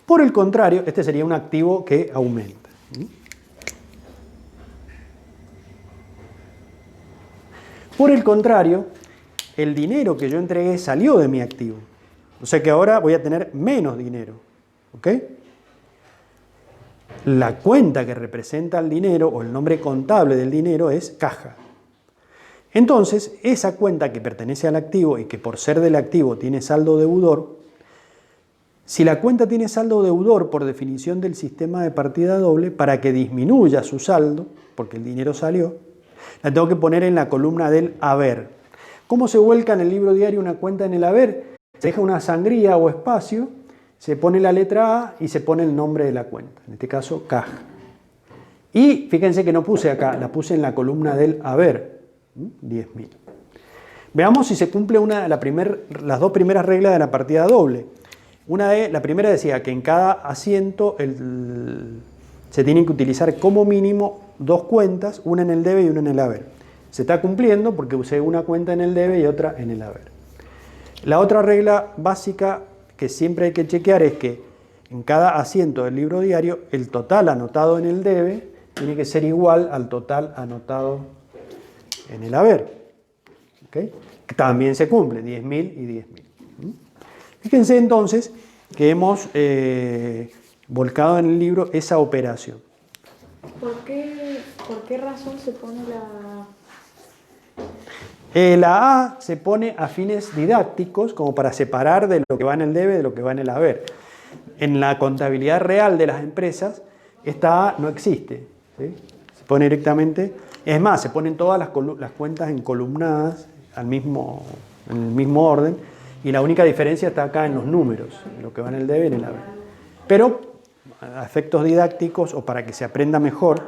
Por el contrario, este sería un activo que aumenta. Por el contrario, el dinero que yo entregué salió de mi activo. O sea que ahora voy a tener menos dinero. ¿Ok? La cuenta que representa el dinero o el nombre contable del dinero es caja. Entonces, esa cuenta que pertenece al activo y que por ser del activo tiene saldo deudor, si la cuenta tiene saldo deudor por definición del sistema de partida doble, para que disminuya su saldo, porque el dinero salió, la tengo que poner en la columna del haber. ¿Cómo se vuelca en el libro diario una cuenta en el haber? Se deja una sangría o espacio, se pone la letra A y se pone el nombre de la cuenta, en este caso caja. Y fíjense que no puse acá, la puse en la columna del haber, 10.000. Veamos si se cumple las dos primeras reglas de la partida doble. La primera decía que en cada asiento se tienen que utilizar como mínimo dos cuentas, una en el debe y una en el haber. Se está cumpliendo porque usé una cuenta en el debe y otra en el haber. La otra regla básica que siempre hay que chequear es que en cada asiento del libro diario el total anotado en el debe tiene que ser igual al total anotado en el haber. ¿Okay? También se cumple, 10.000 y 10.000. Fíjense entonces que hemos volcado en el libro esa operación. ¿Por qué razón se pone la A se pone a fines didácticos, como para separar de lo que va en el debe de lo que va en el haber. En la contabilidad real de las empresas, esta A no existe, ¿sí? Se pone directamente. Es más, se ponen todas las cuentas encolumnadas en el mismo orden, y la única diferencia está acá en los números, en lo que va en el debe y en el haber. Pero a efectos didácticos o para que se aprenda mejor,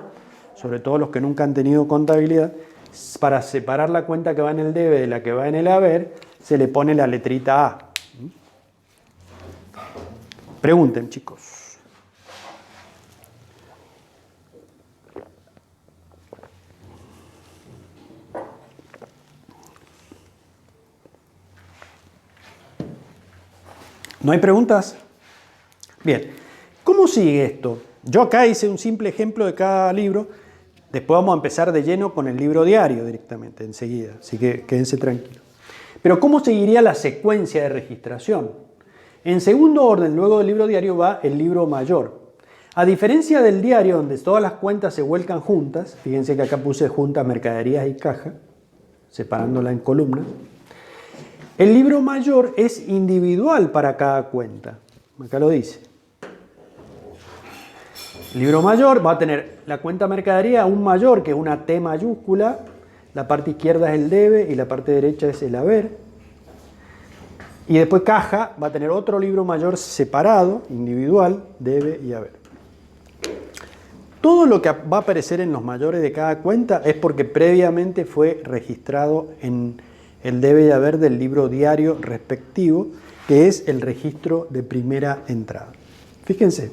sobre todo los que nunca han tenido contabilidad, para separar la cuenta que va en el debe de la que va en el haber, se le pone la letrita A. Pregunten, chicos. ¿No hay preguntas? Bien. ¿Cómo sigue esto? Yo acá hice un simple ejemplo de cada libro. Después vamos a empezar de lleno con el libro diario directamente, enseguida. Así que quédense tranquilos. Pero ¿cómo seguiría la secuencia de registración? En segundo orden, luego del libro diario, va el libro mayor. A diferencia del diario, donde todas las cuentas se vuelcan juntas, fíjense que acá puse juntas mercaderías y caja, separándola en columnas. El libro mayor es individual para cada cuenta. Acá lo dice. El libro mayor va a tener la cuenta mercadería, un mayor, que es una T mayúscula. La parte izquierda es el debe y la parte derecha es el haber. Y después caja va a tener otro libro mayor separado, individual, debe y haber. Todo lo que va a aparecer en los mayores de cada cuenta es porque previamente fue registrado en el debe y haber del libro diario respectivo, que es el registro de primera entrada. Fíjense,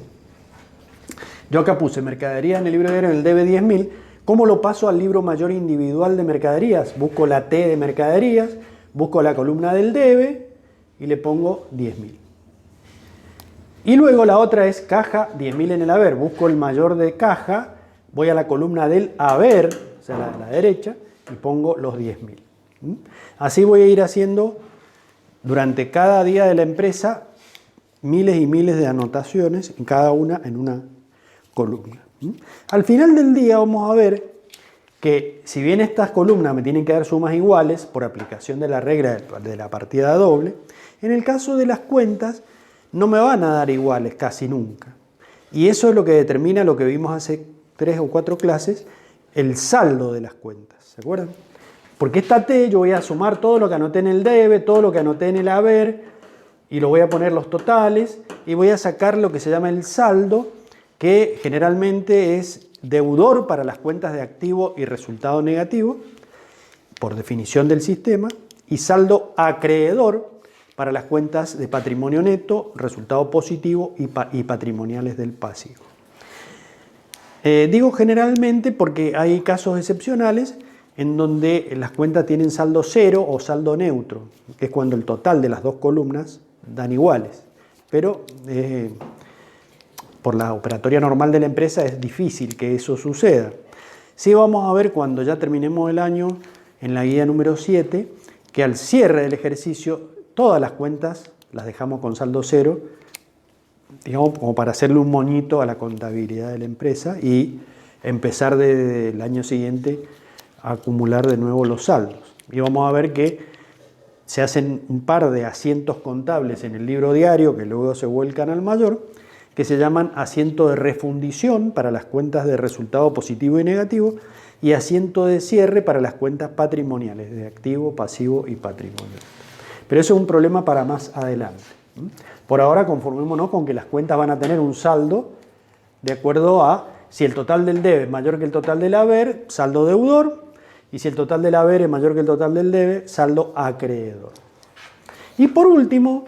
yo acá puse mercadería en el libro diario en el debe 10.000. ¿Cómo lo paso al libro mayor individual de mercaderías? Busco la T de mercaderías, busco la columna del debe y le pongo 10.000. Y luego la otra es caja 10.000 en el haber. Busco el mayor de caja, voy a la columna del haber, o sea, la derecha, y pongo los 10.000. Así voy a ir haciendo durante cada día de la empresa miles y miles de anotaciones, en cada una en una columna. Al final del día vamos a ver que si bien estas columnas me tienen que dar sumas iguales por aplicación de la regla de la partida doble, en el caso de las cuentas no me van a dar iguales casi nunca. Y eso es lo que determina lo que vimos hace 3 o 4 clases, el saldo de las cuentas. ¿Se acuerdan? Porque esta T yo voy a sumar todo lo que anoté en el debe, todo lo que anoté en el haber, y lo voy a poner los totales, y voy a sacar lo que se llama el saldo, que generalmente es deudor para las cuentas de activo y resultado negativo, por definición del sistema, y saldo acreedor para las cuentas de patrimonio neto, resultado positivo y patrimoniales del pasivo. Digo generalmente porque hay casos excepcionales en donde las cuentas tienen saldo cero o saldo neutro, que es cuando el total de las dos columnas dan iguales. Pero por la operatoria normal de la empresa es difícil que eso suceda. Sí vamos a ver cuando ya terminemos el año, en la guía número 7, que al cierre del ejercicio todas las cuentas las dejamos con saldo cero, digamos, como para hacerle un moñito a la contabilidad de la empresa y empezar desde el año siguiente a acumular de nuevo los saldos. Y vamos a ver que se hacen un par de asientos contables en el libro diario que luego se vuelcan al mayor, que se llaman asiento de refundición para las cuentas de resultado positivo y negativo y asiento de cierre para las cuentas patrimoniales de activo, pasivo y patrimonial. Pero eso es un problema para más adelante. Por ahora conformémonos con que las cuentas van a tener un saldo de acuerdo a si el total del debe es mayor que el total del haber, saldo deudor, y si el total del haber es mayor que el total del debe, saldo acreedor. Y por último,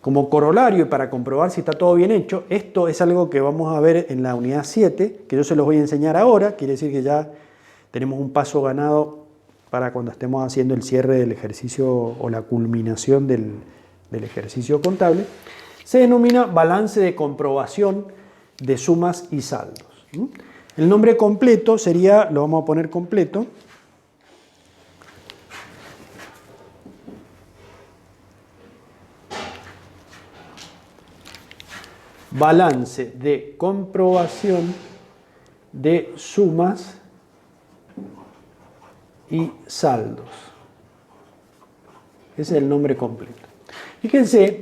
como corolario y para comprobar si está todo bien hecho, esto es algo que vamos a ver en la unidad 7, que yo se los voy a enseñar ahora, quiere decir que ya tenemos un paso ganado para cuando estemos haciendo el cierre del ejercicio o la culminación del ejercicio contable. Se denomina balance de comprobación de sumas y saldos. El nombre completo sería, lo vamos a poner completo, balance de comprobación de sumas y saldos. Ese es el nombre completo. Fíjense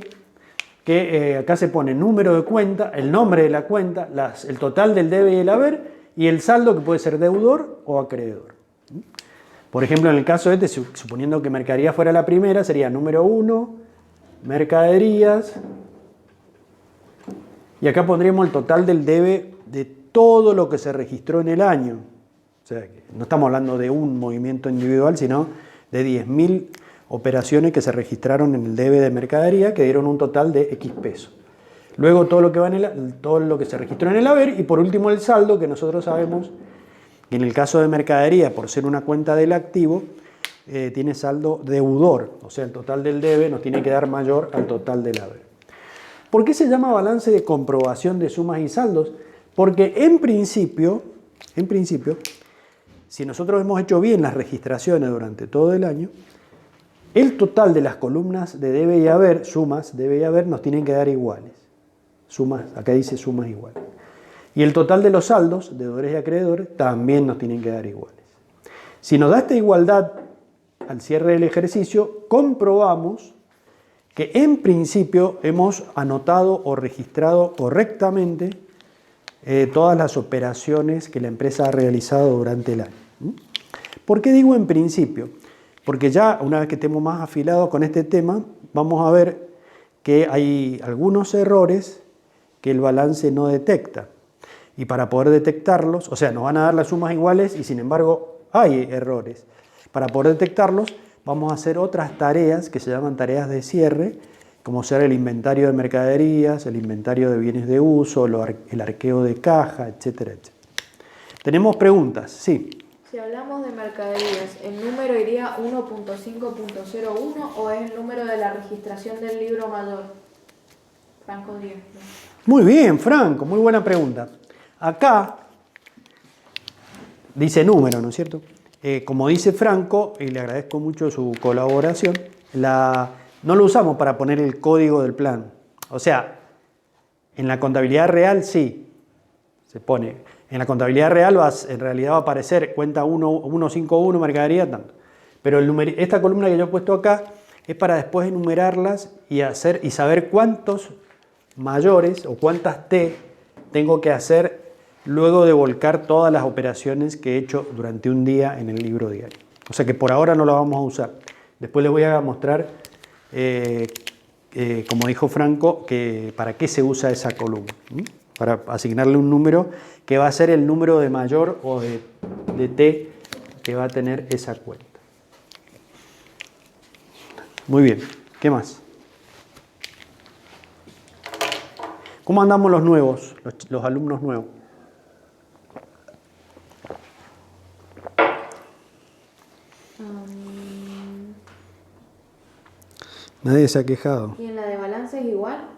que acá se pone número de cuenta, el nombre de la cuenta, el total del debe y el haber y el saldo que puede ser deudor o acreedor. Por ejemplo, en el caso este, suponiendo que mercadería fuera la primera, sería número 1, mercaderías, y acá pondríamos el total del debe de todo lo que se registró en el año. O sea, que no estamos hablando de un movimiento individual, sino de 10.000 operaciones que se registraron en el debe de mercadería que dieron un total de X pesos. Luego todo lo que va todo lo que se registró en el haber y por último el saldo, que nosotros sabemos que en el caso de mercadería, por ser una cuenta del activo, tiene saldo deudor, o sea, el total del debe nos tiene que dar mayor al total del haber. ¿Por qué se llama balance de comprobación de sumas y saldos? Porque en principio, si nosotros hemos hecho bien las registraciones durante todo el año, el total de las columnas de debe y haber, sumas, debe y haber, nos tienen que dar iguales. Sumas, acá dice sumas iguales. Y el total de los saldos, deudores y acreedores, también nos tienen que dar iguales. Si nos da esta igualdad al cierre del ejercicio, comprobamos que en principio hemos anotado o registrado correctamente todas las operaciones que la empresa ha realizado durante el año. ¿Por qué digo en principio? Porque ya una vez que estemos más afilados con este tema, vamos a ver que hay algunos errores que el balance no detecta. Y para poder detectarlos, o sea, nos van a dar las sumas iguales y sin embargo hay errores. Para poder detectarlos, vamos a hacer otras tareas que se llaman tareas de cierre, como ser el inventario de mercaderías, el inventario de bienes de uso, el arqueo de caja, etcétera, etcétera. ¿Tenemos preguntas? Sí. Si hablamos de mercaderías, ¿el número iría 1.5.01 o es el número de la registración del libro mayor? Franco 10. Muy bien, Franco, muy buena pregunta. Acá dice número, ¿no es cierto? Como dice Franco, y le agradezco mucho su colaboración, no lo usamos para poner el código del plan. O sea, en la contabilidad real sí, se pone. En la contabilidad real en realidad va a aparecer cuenta 151, mercadería, tanto. Pero esta columna que yo he puesto acá es para después enumerarlas y saber cuántos mayores o cuántas T tengo que hacer luego de volcar todas las operaciones que he hecho durante un día en el libro diario. O sea que por ahora no la vamos a usar. Después les voy a mostrar, como dijo Franco, para qué se usa esa columna. Para asignarle un número que va a ser el número de mayor o de T que va a tener esa cuenta. Muy bien, ¿qué más? ¿Cómo andamos los nuevos, los alumnos nuevos? Nadie se ha quejado. ¿Y en la de balance es igual?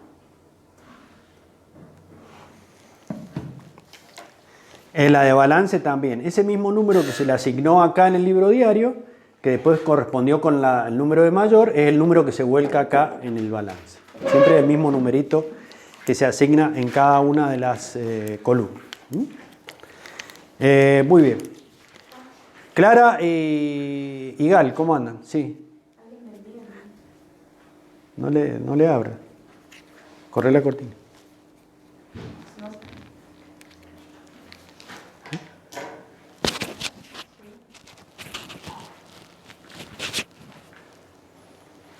En la de balance también. Ese mismo número que se le asignó acá en el libro diario, que después correspondió con el número de mayor, es el número que se vuelca acá en el balance. Siempre el mismo numerito que se asigna en cada una de las columnas. Muy bien. Clara y Gal, ¿cómo andan? Sí. No le abra. Corre la cortina.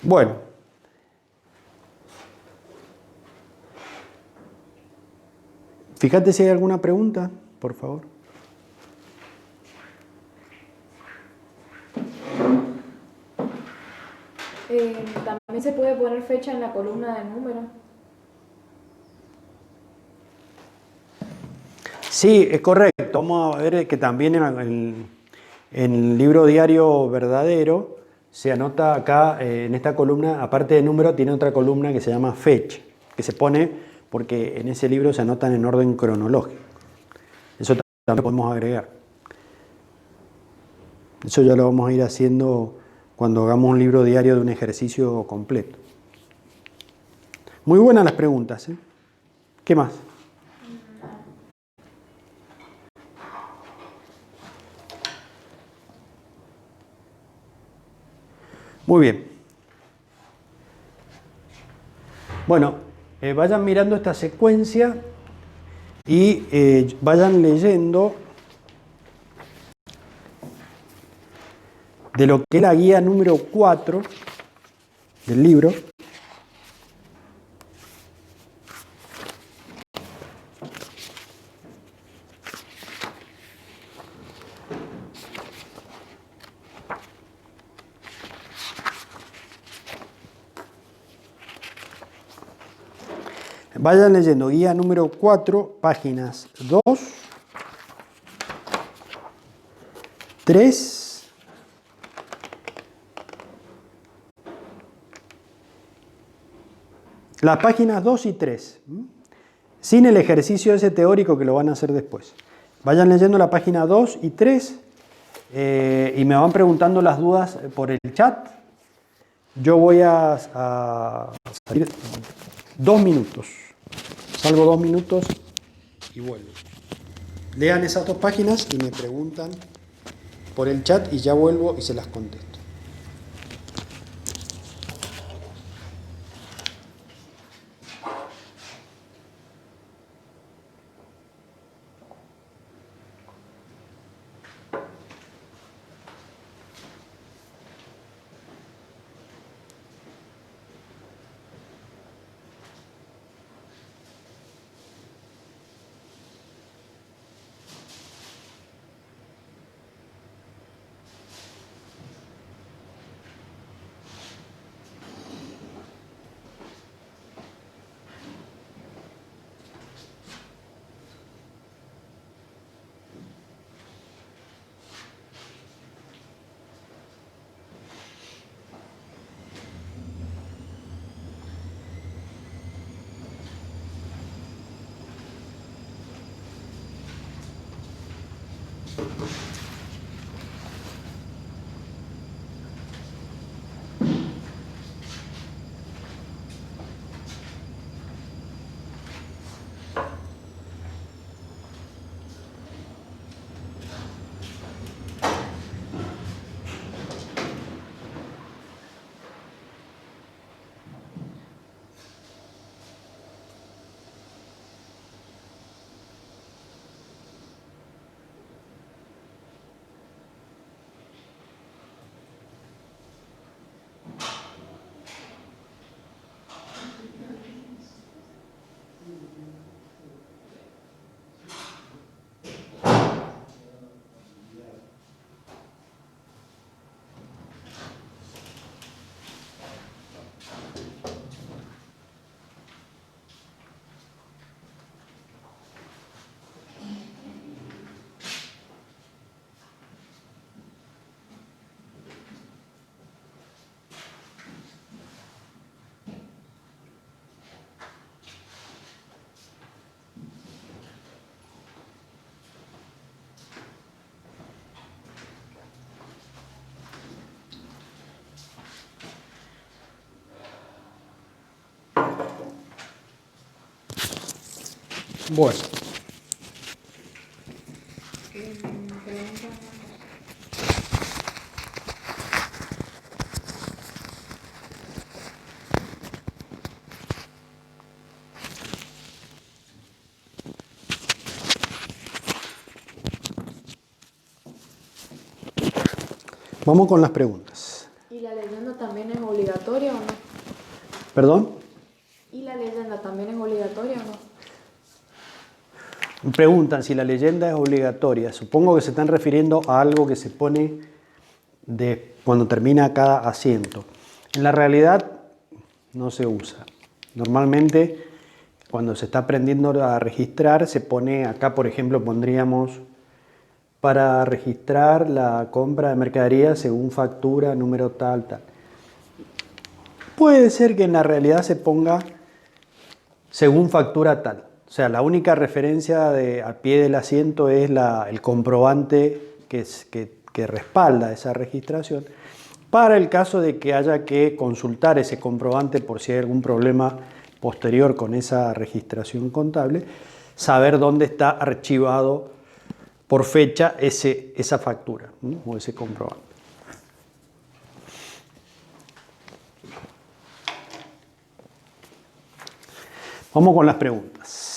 Bueno. Fíjate si hay alguna pregunta, por favor. También se puede poner fecha en la columna de número. Sí, es correcto. Vamos a ver que también en el libro diario verdadero se anota acá, en esta columna, aparte de número, tiene otra columna que se llama fecha, que se pone porque en ese libro se anotan en orden cronológico. Eso también lo podemos agregar. Eso ya lo vamos a ir haciendo cuando hagamos un libro diario de un ejercicio completo. Muy buenas las preguntas, ¿eh? ¿Qué más? Muy bien. Bueno, vayan mirando esta secuencia y vayan leyendo de lo que es la guía número 4 del libro. Vayan leyendo guía número 4, páginas 2, 3, las páginas 2 y 3, sin el ejercicio ese teórico que lo van a hacer después. Vayan leyendo la página 2 y 3 y me van preguntando las dudas por el chat. Yo voy a salir 2 minutos. Salgo 2 minutos y vuelvo. Lean esas 2 páginas y me preguntan por el chat y ya vuelvo y se las contesto. Bueno. Vamos con las preguntas. ¿Y la leyenda también es obligatoria o no? ¿Perdón? ¿Y la leyenda también es obligatoria o no? Preguntan si la leyenda es obligatoria. Supongo que se están refiriendo a algo que se pone cuando termina cada asiento. En la realidad no se usa. Normalmente cuando se está aprendiendo a registrar se pone acá, por ejemplo, pondríamos para registrar la compra de mercadería según factura, número tal, tal. Puede ser que en la realidad se ponga según factura tal. O sea, la única referencia al pie del asiento es el comprobante que respalda esa registración. Para el caso de que haya que consultar ese comprobante por si hay algún problema posterior con esa registración contable, saber dónde está archivado por fecha esa factura, ¿no? O ese comprobante. Vamos con las preguntas.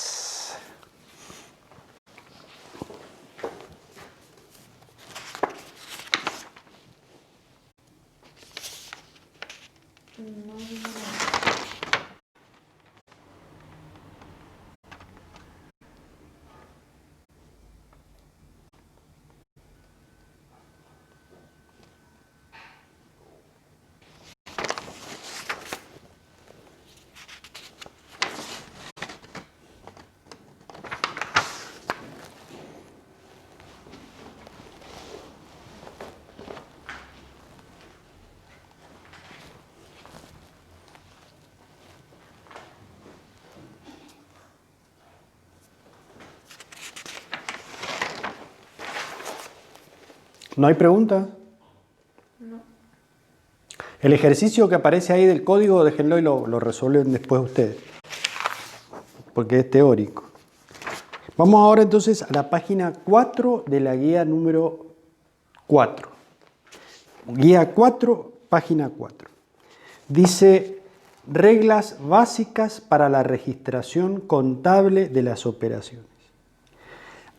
¿No hay preguntas? No. El ejercicio que aparece ahí del código, déjenlo y lo resuelven después ustedes, porque es teórico. Vamos ahora entonces a la página 4 de la guía número 4. Guía 4, página 4. Dice, reglas básicas para la registración contable de las operaciones.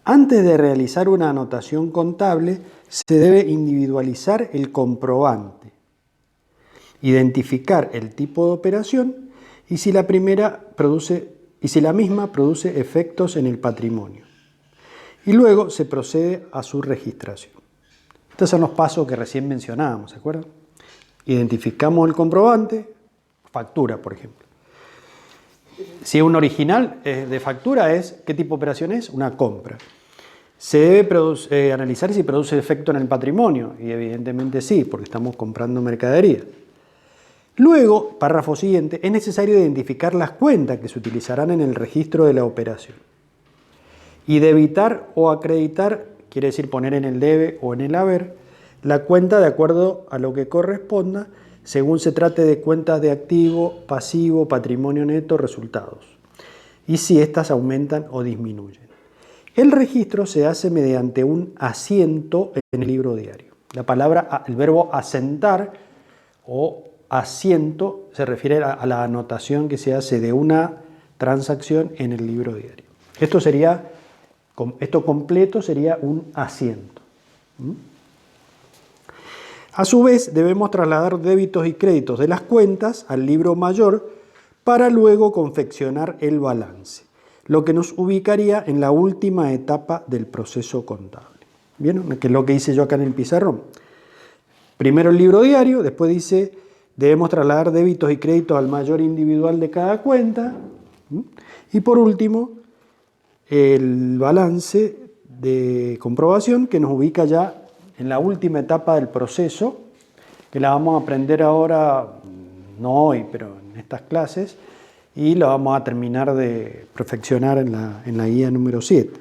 Antes de realizar una anotación contable, se debe individualizar el comprobante, identificar el tipo de operación y si la misma produce efectos en el patrimonio. Y luego se procede a su registración. Estos son los pasos que recién mencionábamos, ¿se acuerdan? Identificamos el comprobante, factura, por ejemplo. Si es un original de factura, ¿qué tipo de operación es? Una compra. Se debe analizar si produce efecto en el patrimonio, y evidentemente sí, porque estamos comprando mercadería. Luego, párrafo siguiente, es necesario identificar las cuentas que se utilizarán en el registro de la operación. Y debitar o acreditar, quiere decir poner en el debe o en el haber, la cuenta de acuerdo a lo que corresponda, según se trate de cuentas de activo, pasivo, patrimonio neto, resultados, y si éstas aumentan o disminuyen. El registro se hace mediante un asiento en el libro diario. El verbo asentar o asiento se refiere a la anotación que se hace de una transacción en el libro diario. Esto completo sería un asiento. A su vez, debemos trasladar débitos y créditos de las cuentas al libro mayor para luego confeccionar el balance, lo que nos ubicaría en la última etapa del proceso contable. ¿Vieron? Que es lo que hice yo acá en el pizarrón. Primero el libro diario, después dice, debemos trasladar débitos y créditos al mayor individual de cada cuenta. Y por último, el balance de comprobación que nos ubica ya en la última etapa del proceso, que la vamos a aprender ahora, no hoy, pero en estas clases, y la vamos a terminar de perfeccionar en la guía número 7.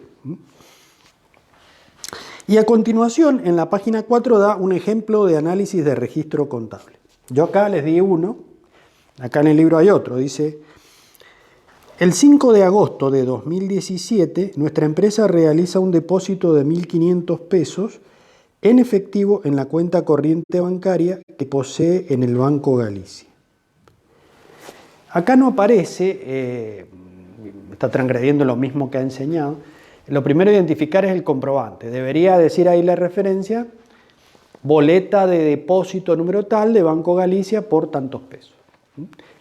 Y a continuación, en la página 4 da un ejemplo de análisis de registro contable. Yo acá les di uno, acá en el libro hay otro, dice, el 5 de agosto de 2017, nuestra empresa realiza un depósito de 1.500 pesos en efectivo en la cuenta corriente bancaria que posee en el Banco Galicia. Acá no aparece, está transgrediendo lo mismo que ha enseñado. Lo primero a identificar es el comprobante. Debería decir ahí la referencia, boleta de depósito número tal de Banco Galicia por tantos pesos.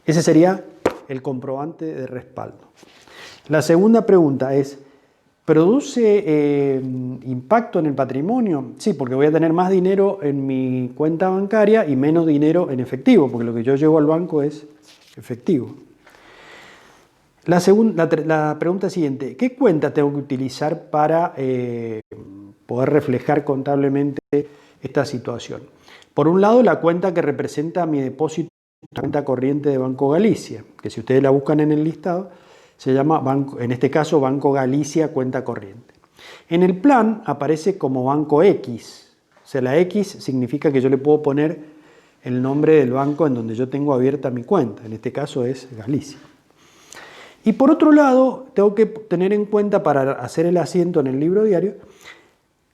Ese sería el comprobante de respaldo. La segunda pregunta es, ¿produce impacto en el patrimonio? Sí, porque voy a tener más dinero en mi cuenta bancaria y menos dinero en efectivo, porque lo que yo llevo al banco es efectivo. La pregunta siguiente, ¿qué cuenta tengo que utilizar para poder reflejar contablemente esta situación? Por un lado, la cuenta que representa mi depósito, la cuenta corriente de Banco Galicia, que si ustedes la buscan en el listado, se llama, en este caso, Banco Galicia cuenta corriente. En el plan aparece como Banco X, o sea, la X significa que yo le puedo poner el nombre del banco en donde yo tengo abierta mi cuenta, en este caso es Galicia. Y por otro lado, tengo que tener en cuenta para hacer el asiento en el libro diario,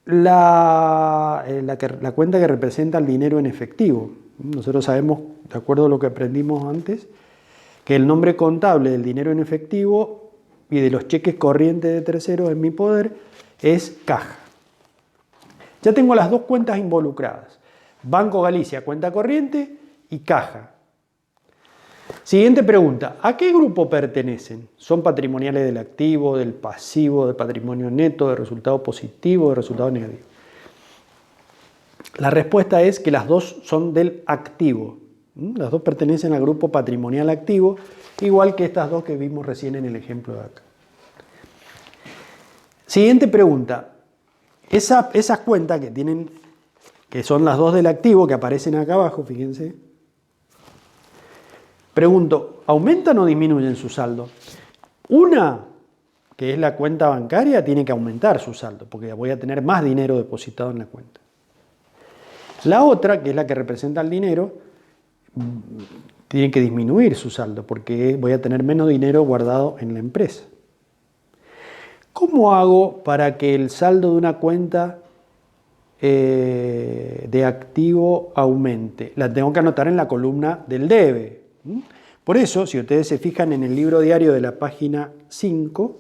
la cuenta que representa el dinero en efectivo. Nosotros sabemos, de acuerdo a lo que aprendimos antes, que el nombre contable del dinero en efectivo y de los cheques corrientes de terceros en mi poder es caja. Ya tengo las dos cuentas involucradas. Banco Galicia, cuenta corriente y caja. Siguiente pregunta, ¿a qué grupo pertenecen? ¿Son patrimoniales del activo, del pasivo, del patrimonio neto, de resultado positivo, de resultado negativo? La respuesta es que las dos son del activo. Las dos pertenecen al grupo patrimonial activo, igual que estas dos que vimos recién en el ejemplo de acá. Siguiente pregunta, esas cuentas que son las dos del activo, que aparecen acá abajo, fíjense. Pregunto, ¿aumentan o disminuyen su saldo? Una, que es la cuenta bancaria, tiene que aumentar su saldo, porque voy a tener más dinero depositado en la cuenta. La otra, que es la que representa el dinero, tiene que disminuir su saldo porque voy a tener menos dinero guardado en la empresa. ¿Cómo hago para que el saldo de una cuenta de activo aumente? La tengo que anotar en la columna del debe. Por eso, si ustedes se fijan en el libro diario de la página 5,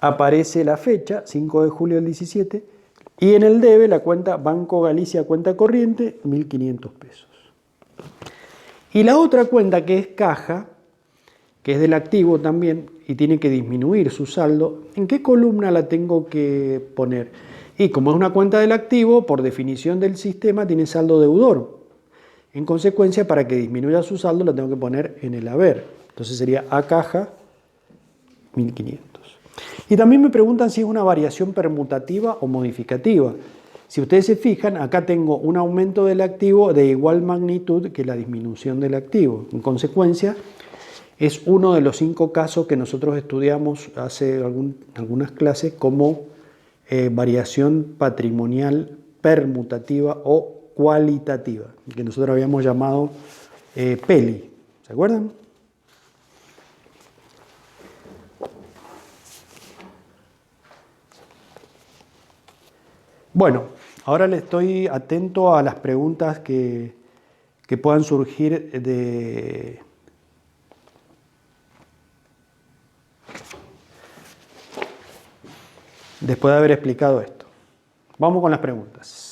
aparece la fecha, 5 de julio del 17, y en el debe la cuenta Banco Galicia, cuenta corriente, 1.500 pesos. Y la otra cuenta que es caja, que es del activo también, y tiene que disminuir su saldo, ¿en qué columna la tengo que poner? Y como es una cuenta del activo, por definición del sistema, tiene saldo deudor. En consecuencia, para que disminuya su saldo, la tengo que poner en el haber. Entonces sería A caja, 1.500. Y también me preguntan si es una variación permutativa o modificativa. Si ustedes se fijan, acá tengo un aumento del activo de igual magnitud que la disminución del activo. En consecuencia, es uno de los 5 casos que nosotros estudiamos hace algunas clases como variación patrimonial permutativa o cualitativa, que nosotros habíamos llamado PELI. ¿Se acuerdan? Bueno, ahora le estoy atento a las preguntas que puedan surgir después de haber explicado esto. Vamos con las preguntas.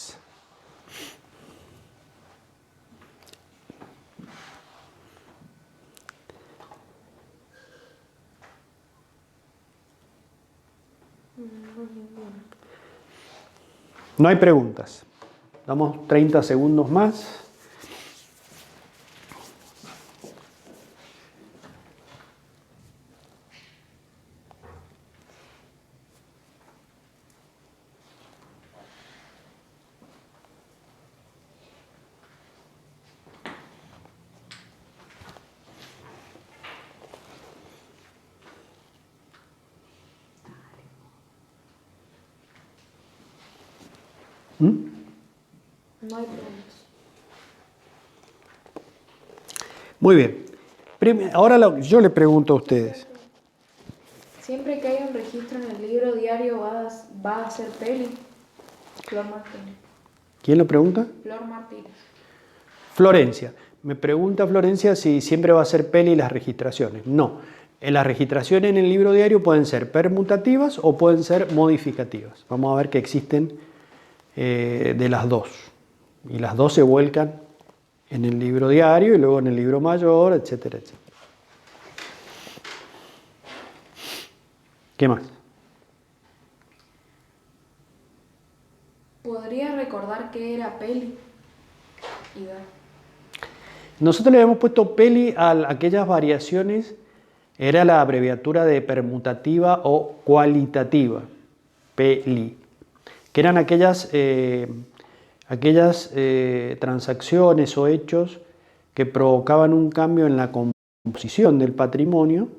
No hay preguntas. Damos 30 segundos más. No hay preguntas. Muy bien. Ahora yo le pregunto a ustedes. Siempre que hay un registro en el libro diario va a ser Peli. Flor Martínez. ¿Quién lo pregunta? Flor Martínez. Florencia. Me pregunta Florencia si siempre va a ser Peli las registraciones. No. Las registraciones en el libro diario pueden ser permutativas o pueden ser modificativas. Vamos a ver que existen de las dos. Y las dos se vuelcan en el libro diario y luego en el libro mayor, etcétera, etcétera. ¿Qué más? ¿Podría recordar qué era Peli? Ida. Nosotros le habíamos puesto PELI a aquellas variaciones, era la abreviatura de permutativa o cualitativa, PELI, que eran aquellas transacciones o hechos que provocaban un cambio en la composición del patrimonio,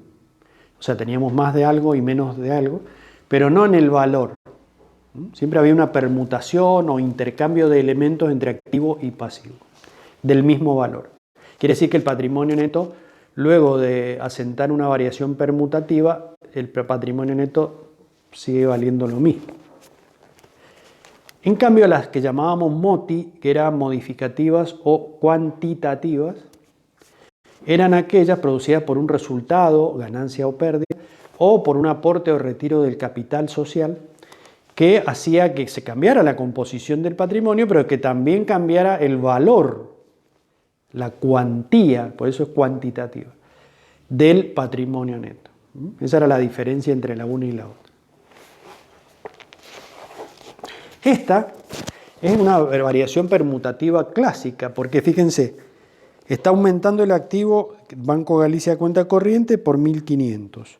o sea, teníamos más de algo y menos de algo, pero no en el valor. Siempre había una permutación o intercambio de elementos entre activo y pasivo, del mismo valor. Quiere decir que el patrimonio neto, luego de asentar una variación permutativa, el patrimonio neto sigue valiendo lo mismo. En cambio, las que llamábamos MOTI, que eran modificativas o cuantitativas, eran aquellas producidas por un resultado, ganancia o pérdida, o por un aporte o retiro del capital social, que hacía que se cambiara la composición del patrimonio, pero que también cambiara el valor, la cuantía, por eso es cuantitativa, del patrimonio neto. Esa era la diferencia entre la una y la otra. Esta es una variación permutativa clásica, porque fíjense, está aumentando el activo Banco Galicia cuenta corriente por 1.500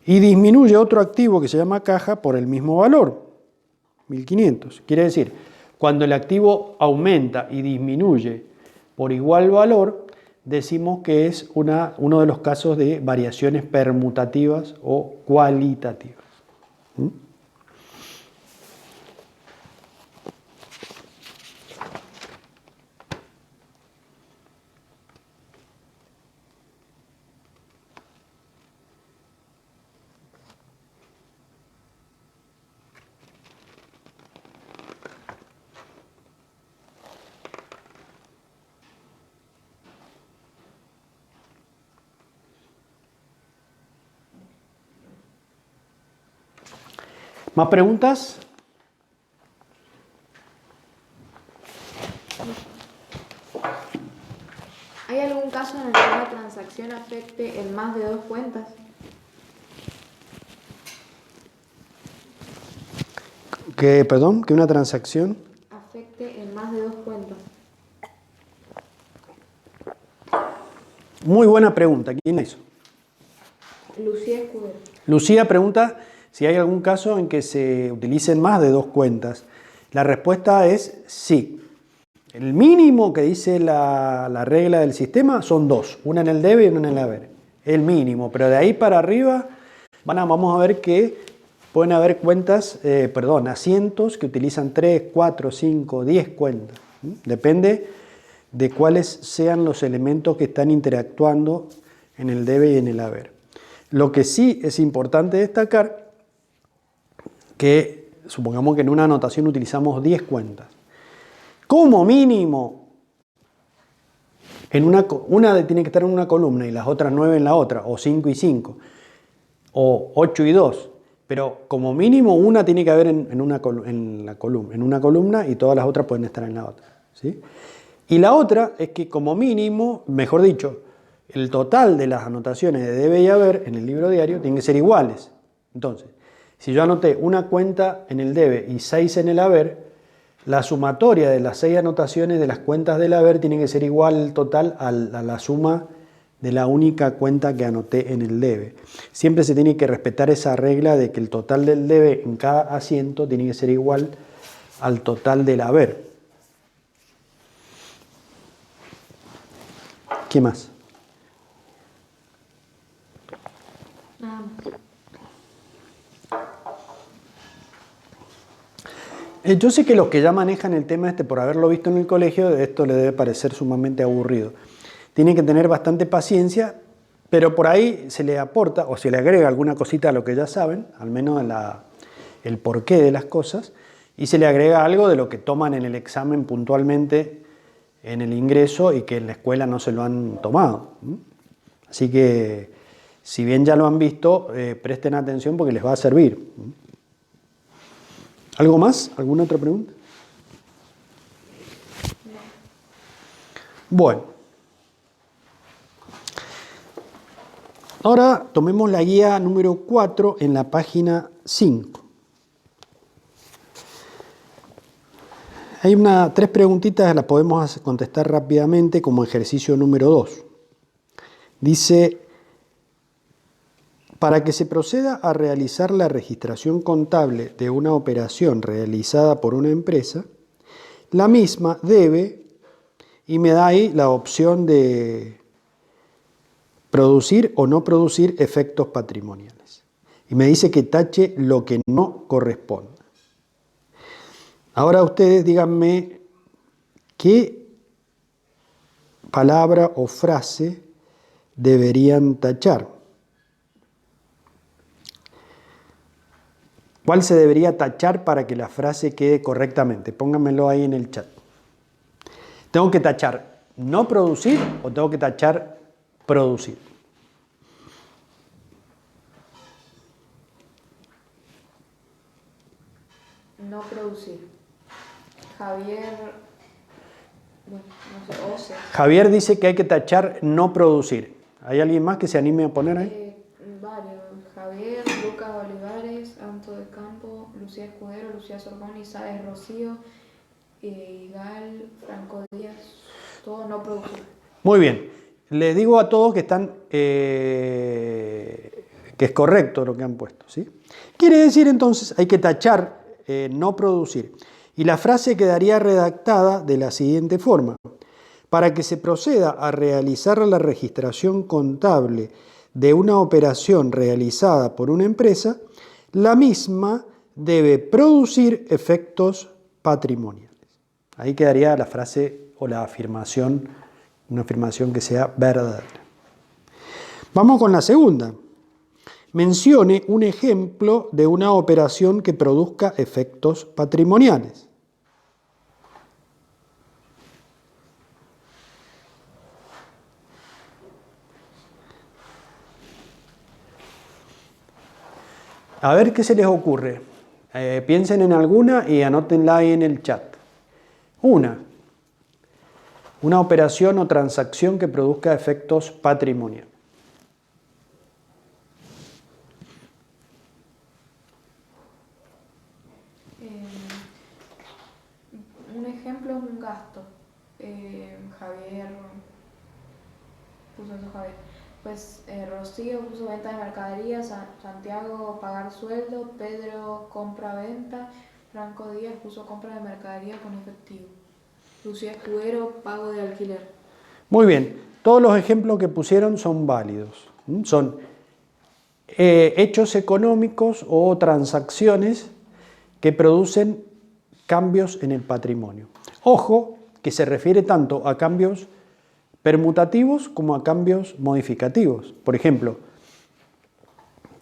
y disminuye otro activo que se llama caja por el mismo valor, 1.500. Quiere decir, cuando el activo aumenta y disminuye por igual valor, decimos que es uno de los casos de variaciones permutativas o cualitativas. ¿Más preguntas? ¿Hay algún caso en el que una transacción afecte en más de dos cuentas? Perdón, que una transacción Afecte en más de dos cuentas. Muy buena pregunta. ¿Quién la hizo? Lucía Escudero. Lucía pregunta si hay algún caso en que se utilicen más de dos cuentas. La respuesta es sí. El mínimo que dice la regla del sistema son dos, una en el debe y una en el haber. El mínimo, pero de ahí para arriba vamos a ver que pueden haber cuentas, asientos que utilizan 3, 4, 5, 10 cuentas. Depende de cuáles sean los elementos que están interactuando en el debe y en el haber. Lo que sí es importante destacar que supongamos que en una anotación utilizamos 10 cuentas. Como mínimo, una tiene que estar en una columna y las otras 9 en la otra, o 5 y 5, o 8 y 2. Pero como mínimo una tiene que haber en una columna y todas las otras pueden estar en la otra. ¿Sí? Y la otra es que como mínimo, mejor dicho, el total de las anotaciones de debe y haber en el libro diario tienen que ser iguales. Entonces, si yo anoté una cuenta en el debe y 6 en el haber, la sumatoria de las 6 anotaciones de las cuentas del haber tiene que ser igual el total a la suma de la única cuenta que anoté en el debe. Siempre se tiene que respetar esa regla de que el total del debe en cada asiento tiene que ser igual al total del haber. ¿Qué más? Nada más. Yo sé que los que ya manejan el tema por haberlo visto en el colegio, esto les debe parecer sumamente aburrido. Tienen que tener bastante paciencia, pero por ahí se le aporta o se le agrega alguna cosita a lo que ya saben, al menos el porqué de las cosas, y se le agrega algo de lo que toman en el examen puntualmente en el ingreso y que en la escuela no se lo han tomado. Así que, si bien ya lo han visto, presten atención porque les va a servir. ¿Algo más? ¿Alguna otra pregunta? Bueno. Ahora tomemos la guía número 4 en la página 5. Hay tres preguntitas, las podemos contestar rápidamente como ejercicio número 2. Dice, para que se proceda a realizar la registración contable de una operación realizada por una empresa, la misma debe, y me da ahí la opción de producir o no producir efectos patrimoniales. Y me dice que tache lo que no corresponda. Ahora ustedes díganme qué palabra o frase deberían tachar. ¿Cuál se debería tachar para que la frase quede correctamente? Pónganmelo ahí en el chat. ¿Tengo que tachar no producir o tengo que tachar producir? No producir. Javier, bueno, no sé, Ose. Javier dice que hay que tachar no producir. ¿Hay alguien más que se anime a poner ahí? Varios. Javier, Lucas Olivares, Anto de Campo, Lucía Escudero, Lucía Sorboni, Sáez Rocío, Gal, Franco Díaz, todo no producir. Muy bien. Les digo a todos que que es correcto lo que han puesto, ¿sí? Quiere decir entonces, hay que tachar no producir. Y la frase quedaría redactada de la siguiente forma. Para que se proceda a realizar la registración contable de una operación realizada por una empresa, la misma debe producir efectos patrimoniales. Ahí quedaría la frase o la afirmación, una afirmación que sea verdadera. Vamos con la segunda. Mencione un ejemplo de una operación que produzca efectos patrimoniales. A ver qué se les ocurre. Piensen en alguna y anótenla ahí en el chat. Una operación o transacción que produzca efectos patrimoniales. Un ejemplo es un gasto. Javier puso eso, Javier. Pues Rocío puso venta de mercaderías, Santiago pagar sueldo, Pedro compra-venta, Franco Díaz puso compra de mercadería con efectivo, Lucía Escudero pago de alquiler. Muy bien, todos los ejemplos que pusieron son válidos. Son hechos económicos o transacciones que producen cambios en el patrimonio. Ojo, que se refiere tanto a cambios permutativos como a cambios modificativos. Por ejemplo,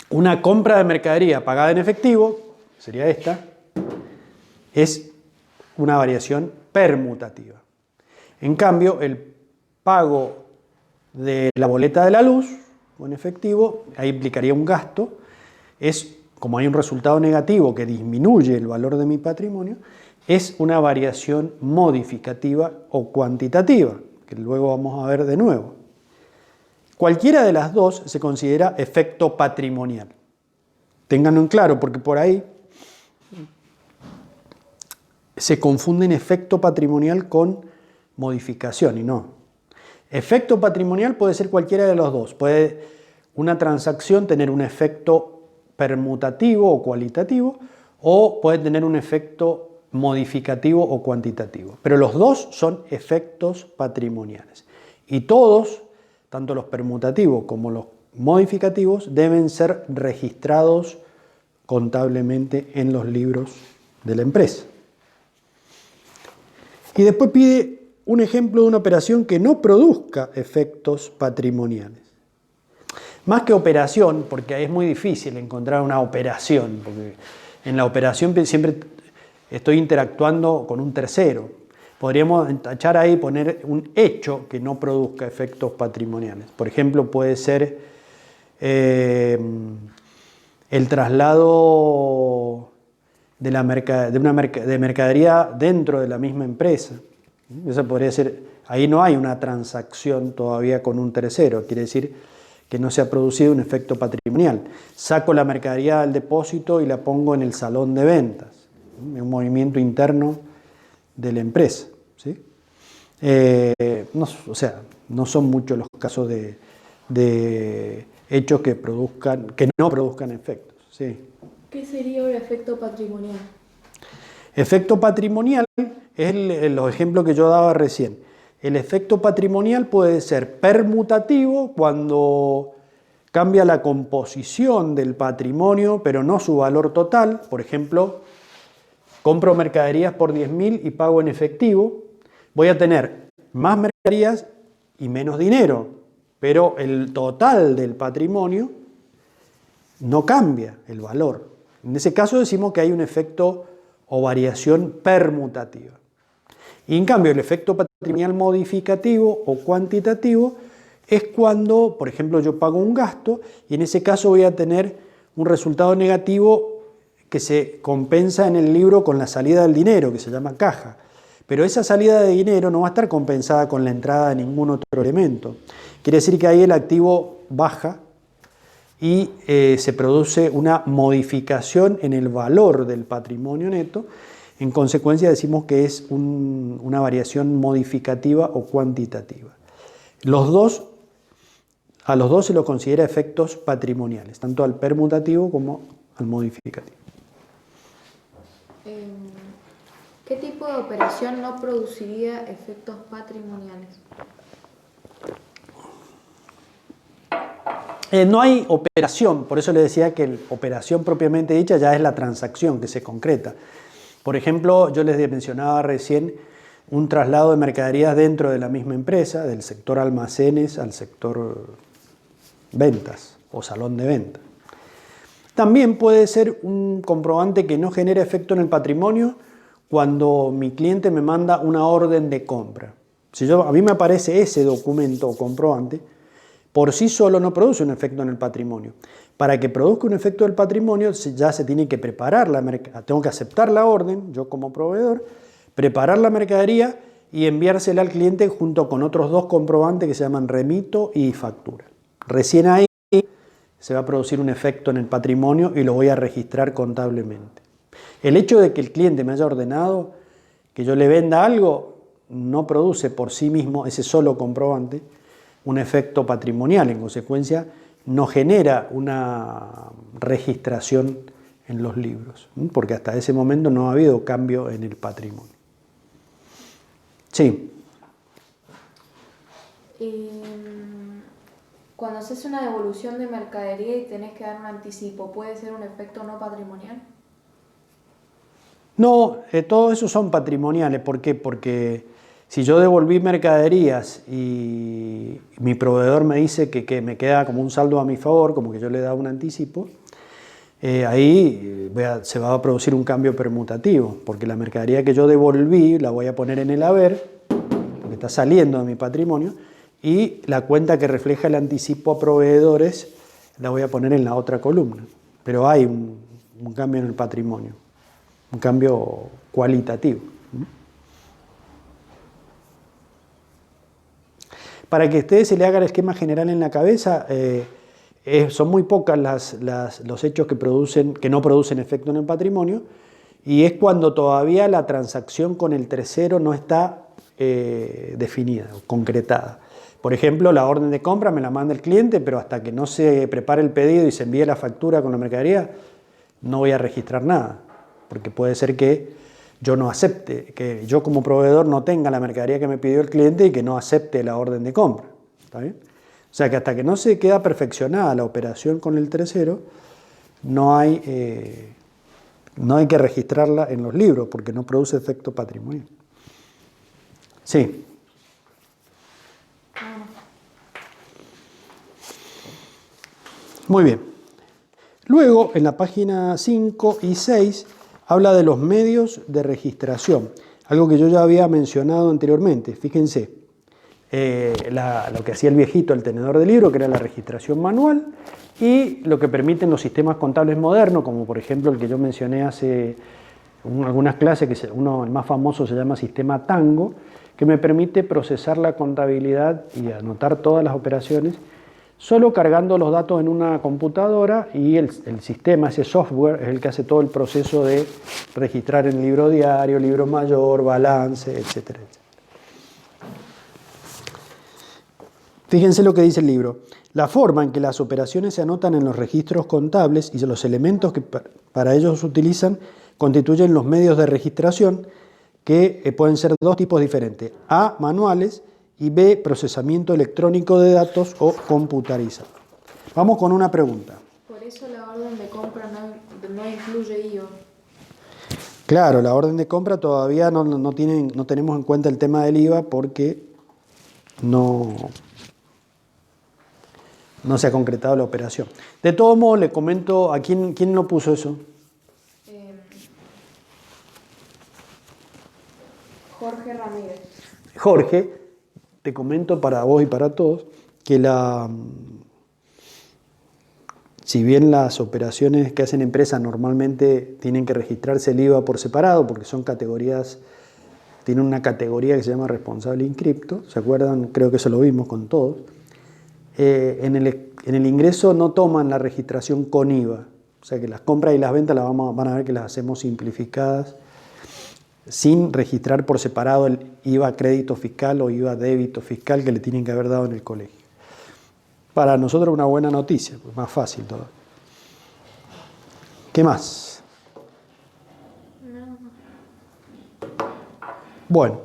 una compra de mercadería pagada en efectivo, sería esta, es una variación permutativa. En cambio, el pago de la boleta de la luz en efectivo, ahí implicaría un gasto, como hay un resultado negativo que disminuye el valor de mi patrimonio, es una variación modificativa o cuantitativa, que luego vamos a ver de nuevo. Cualquiera de las dos se considera efecto patrimonial. Ténganlo en claro, porque por ahí se confunden efecto patrimonial con modificación, y no. Efecto patrimonial puede ser cualquiera de los dos. Puede una transacción tener un efecto permutativo o cualitativo, o puede tener un efecto modificativo o cuantitativo. Pero los dos son efectos patrimoniales. Y todos, tanto los permutativos como los modificativos, deben ser registrados contablemente en los libros de la empresa. Y después pide un ejemplo de una operación que no produzca efectos patrimoniales. Más que operación, porque es muy difícil encontrar una operación, porque en la operación siempre estoy interactuando con un tercero. Podríamos tachar ahí, poner un hecho que no produzca efectos patrimoniales. Por ejemplo, puede ser el traslado de mercadería dentro de la misma empresa. Eso podría ser, ahí no hay una transacción todavía con un tercero, quiere decir que no se ha producido un efecto patrimonial. Saco la mercadería del depósito y la pongo en el salón de ventas, un movimiento interno de la empresa, ¿sí? No son muchos los casos de hechos que no produzcan efectos, ¿sí? ¿Qué sería un efecto patrimonial? Efecto patrimonial es los ejemplos que yo daba recién. El efecto patrimonial puede ser permutativo cuando cambia la composición del patrimonio, pero no su valor total. Por ejemplo, compro mercaderías por 10.000 y pago en efectivo. Voy a tener más mercaderías y menos dinero, pero el total del patrimonio no cambia el valor. En ese caso decimos que hay un efecto o variación permutativa. Y en cambio el efecto patrimonial modificativo o cuantitativo es cuando, por ejemplo, yo pago un gasto y en ese caso voy a tener un resultado negativo que se compensa en el libro con la salida del dinero, que se llama caja. Pero esa salida de dinero no va a estar compensada con la entrada de ningún otro elemento. Quiere decir que ahí el activo baja y se produce una modificación en el valor del patrimonio neto. En consecuencia decimos que es una variación modificativa o cuantitativa. A los dos se los considera efectos patrimoniales, tanto al permutativo como al modificativo. ¿Qué tipo de operación no produciría efectos patrimoniales? No hay operación, por eso le decía que la operación propiamente dicha ya es la transacción que se concreta. Por ejemplo, yo les mencionaba recién un traslado de mercaderías dentro de la misma empresa, del sector almacenes al sector ventas o salón de ventas. También puede ser un comprobante que no genera efecto en el patrimonio cuando mi cliente me manda una orden de compra. A mí me aparece ese documento o comprobante, por sí solo no produce un efecto en el patrimonio. Para que produzca un efecto del patrimonio ya se tiene que preparar la mercadería, tengo que aceptar la orden, yo como proveedor, preparar la mercadería y enviársela al cliente junto con otros 2 comprobantes que se llaman remito y factura. Recién ahí se va a producir un efecto en el patrimonio y lo voy a registrar contablemente. El hecho de que el cliente me haya ordenado que yo le venda algo no produce por sí mismo, ese solo comprobante, un efecto patrimonial. En consecuencia, no genera una registración en los libros, porque hasta ese momento no ha habido cambio en el patrimonio. Sí. Cuando haces una devolución de mercadería y tenés que dar un anticipo, ¿puede ser un efecto no patrimonial? No, todos esos son patrimoniales. ¿Por qué? Porque si yo devolví mercaderías y mi proveedor me dice que me queda como un saldo a mi favor, como que yo le he dado un anticipo, ahí se va a producir un cambio permutativo, porque la mercadería que yo devolví la voy a poner en el haber, porque está saliendo de mi patrimonio, y la cuenta que refleja el anticipo a proveedores la voy a poner en la otra columna. Pero hay un cambio en el patrimonio, un cambio cualitativo. Para que a ustedes se le haga el esquema general en la cabeza, son muy pocas los hechos que no producen efecto en el patrimonio, y es cuando todavía la transacción con el tercero no está definida o concretada. Por ejemplo, la orden de compra me la manda el cliente, pero hasta que no se prepare el pedido y se envíe la factura con la mercadería, no voy a registrar nada, porque puede ser que yo no acepte, que yo como proveedor no tenga la mercadería que me pidió el cliente y que no acepte la orden de compra. ¿Está bien? O sea que hasta que no se queda perfeccionada la operación con el tercero, no hay que registrarla en los libros, porque no produce efecto patrimonial. Sí. Muy bien. Luego, en la página 5 y 6, habla de los medios de registración, algo que yo ya había mencionado anteriormente. Fíjense, lo que hacía el viejito, el tenedor de libro, que era la registración manual, y lo que permiten los sistemas contables modernos, como por ejemplo el que yo mencioné hace algunas clases, que el más famoso se llama sistema Tango, que me permite procesar la contabilidad y anotar todas las operaciones solo cargando los datos en una computadora, y el sistema, ese software, es el que hace todo el proceso de registrar en el libro diario, libro mayor, balance, etcétera, etcétera. Fíjense lo que dice el libro. La forma en que las operaciones se anotan en los registros contables y los elementos que para ellos se utilizan constituyen los medios de registración, que pueden ser 2 tipos diferentes: A, manuales, y B, procesamiento electrónico de datos o computarizado. Vamos con una pregunta. Por eso la orden de compra no incluye IVA. Claro, la orden de compra todavía no tenemos en cuenta el tema del IVA, porque no se ha concretado la operación. De todos modos, le comento a quién lo puso eso. Jorge Ramírez. Jorge, te comento para vos y para todos que si bien las operaciones que hacen empresas normalmente tienen que registrarse el IVA por separado, porque son categorías, tienen una categoría que se llama responsable inscripto, ¿se acuerdan? Creo que eso lo vimos con todos. En el ingreso no toman la registración con IVA, o sea que las compras y las ventas van a ver que las hacemos simplificadas, sin registrar por separado el IVA crédito fiscal o IVA débito fiscal que le tienen que haber dado en el colegio. Para nosotros una buena noticia, pues más fácil todo. ¿Qué más? Bueno.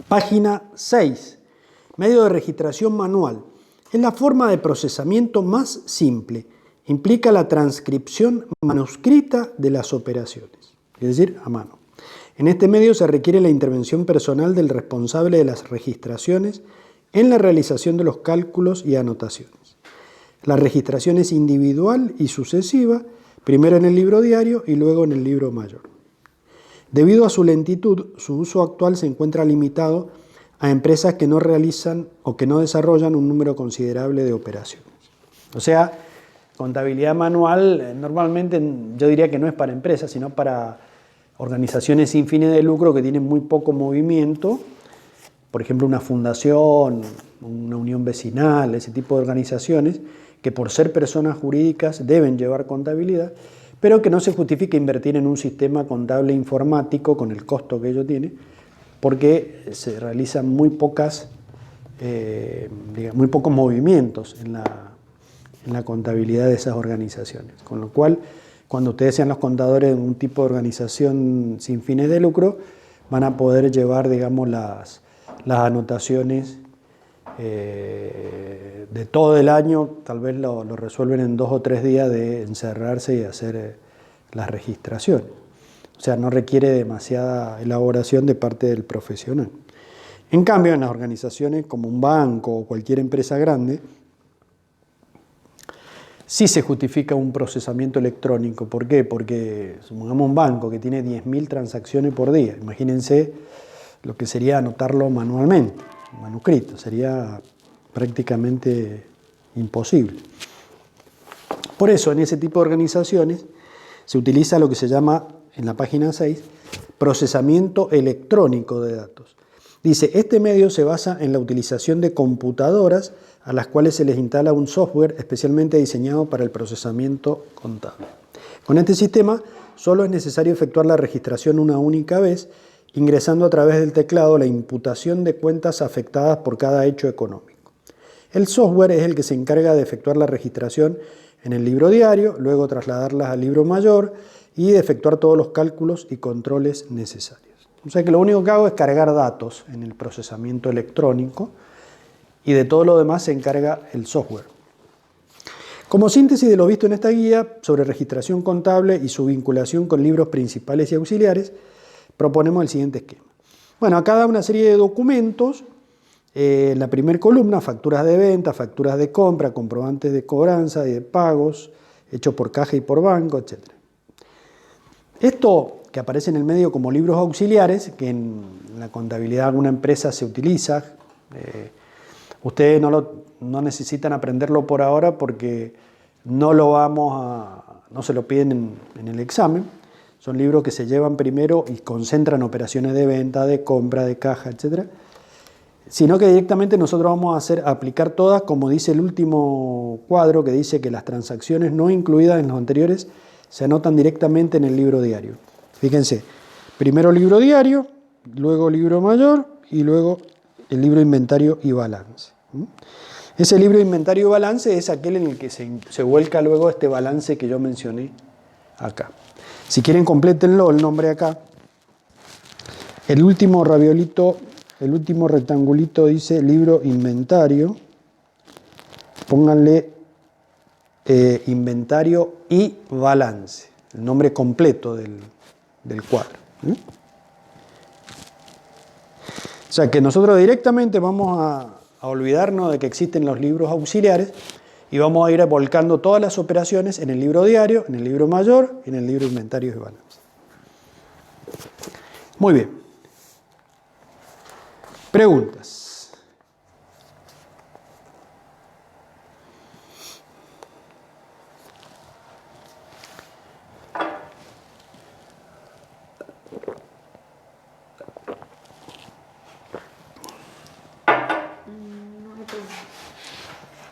Página 6. Medio de registración manual. Es la forma de procesamiento más simple. Implica la transcripción manuscrita de las operaciones, es decir, a mano. En este medio se requiere la intervención personal del responsable de las registraciones en la realización de los cálculos y anotaciones. La registración es individual y sucesiva, primero en el libro diario y luego en el libro mayor. Debido a su lentitud, su uso actual se encuentra limitado a empresas que no realizan o que no desarrollan un número considerable de operaciones. O sea, contabilidad manual normalmente yo diría que no es para empresas, sino para organizaciones sin fines de lucro que tienen muy poco movimiento, por ejemplo una fundación, una unión vecinal, ese tipo de organizaciones que por ser personas jurídicas deben llevar contabilidad, pero que no se justifica invertir en un sistema contable informático con el costo que ello tiene, porque se realizan muy pocos movimientos en la contabilidad de esas organizaciones. Con lo cual, cuando ustedes sean los contadores de un tipo de organización sin fines de lucro, van a poder llevar, digamos, las anotaciones de todo el año. Tal vez lo resuelven en 2 o 3 días de encerrarse y hacer las registraciones. O sea, no requiere demasiada elaboración de parte del profesional. En cambio, en las organizaciones como un banco o cualquier empresa grande, sí se justifica un procesamiento electrónico. ¿Por qué? Porque supongamos un banco que tiene 10.000 transacciones por día. Imagínense lo que sería anotarlo manualmente, manuscrito. Sería prácticamente imposible. Por eso, en ese tipo de organizaciones se utiliza lo que se llama, en la página 6, procesamiento electrónico de datos. Dice, este medio se basa en la utilización de computadoras a las cuales se les instala un software especialmente diseñado para el procesamiento contable. Con este sistema solo es necesario efectuar la registración una única vez, ingresando a través del teclado la imputación de cuentas afectadas por cada hecho económico. El software es el que se encarga de efectuar la registración en el libro diario, luego trasladarlas al libro mayor y de efectuar todos los cálculos y controles necesarios. O sea que lo único que hago es cargar datos en el procesamiento electrónico y de todo lo demás se encarga el software. Como síntesis de lo visto en esta guía sobre registración contable y su vinculación con libros principales y auxiliares, proponemos el siguiente esquema. Bueno, acá da una serie de documentos. La primera columna, facturas de venta, facturas de compra, comprobantes de cobranza y de pagos, hechos por caja y por banco, etc. Esto que aparece en el medio como libros auxiliares, que en la contabilidad de alguna empresa se utiliza, ustedes no necesitan aprenderlo por ahora porque no se lo piden en el examen. Son libros que se llevan primero y concentran operaciones de venta, de compra, de caja, etc. Sino que directamente nosotros vamos a aplicar todas, como dice el último cuadro, que dice que las transacciones no incluidas en los anteriores se anotan directamente en el libro diario. Fíjense, primero libro diario, luego libro mayor y luego el libro inventario y balance. Ese libro de inventario y balance es aquel en el que se vuelca luego este balance que yo mencioné acá. Si quieren, complétenlo, el nombre acá. El último raviolito, el último rectangulito dice libro inventario. Pónganle inventario y balance, el nombre completo del cuadro. O sea que nosotros directamente vamos a olvidarnos de que existen los libros auxiliares y vamos a ir volcando todas las operaciones en el libro diario, en el libro mayor y en el libro inventario y balance. Muy bien. Preguntas.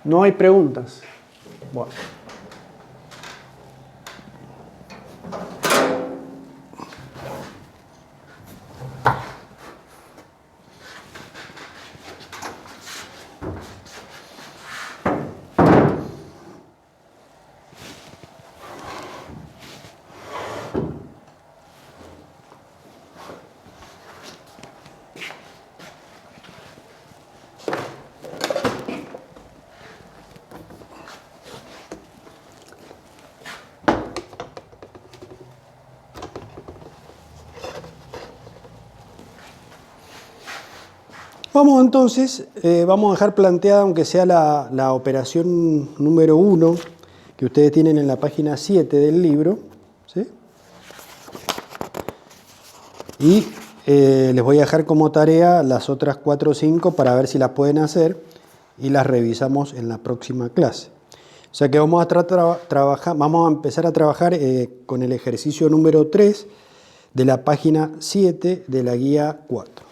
No hay preguntas. Bueno. Vamos entonces, vamos a dejar planteada, aunque sea la operación número 1, que ustedes tienen en la página 7 del libro, ¿sí? Y les voy a dejar como tarea las otras 4 o 5 para ver si las pueden hacer y las revisamos en la próxima clase. O sea que vamos a empezar a trabajar con el ejercicio número 3 de la página 7 de la guía 4.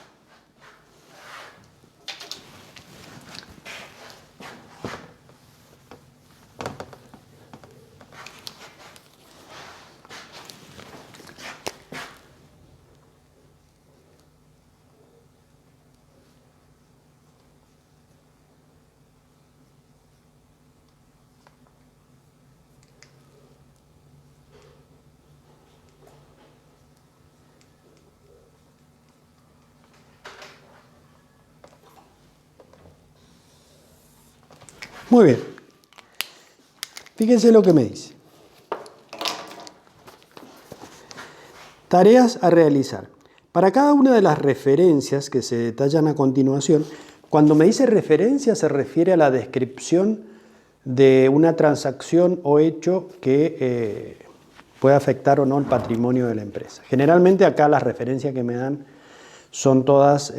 Muy bien. Fíjense lo que me dice. Tareas a realizar. Para cada una de las referencias que se detallan a continuación, cuando me dice referencia se refiere a la descripción de una transacción o hecho que puede afectar o no el patrimonio de la empresa. Generalmente acá las referencias que me dan son todas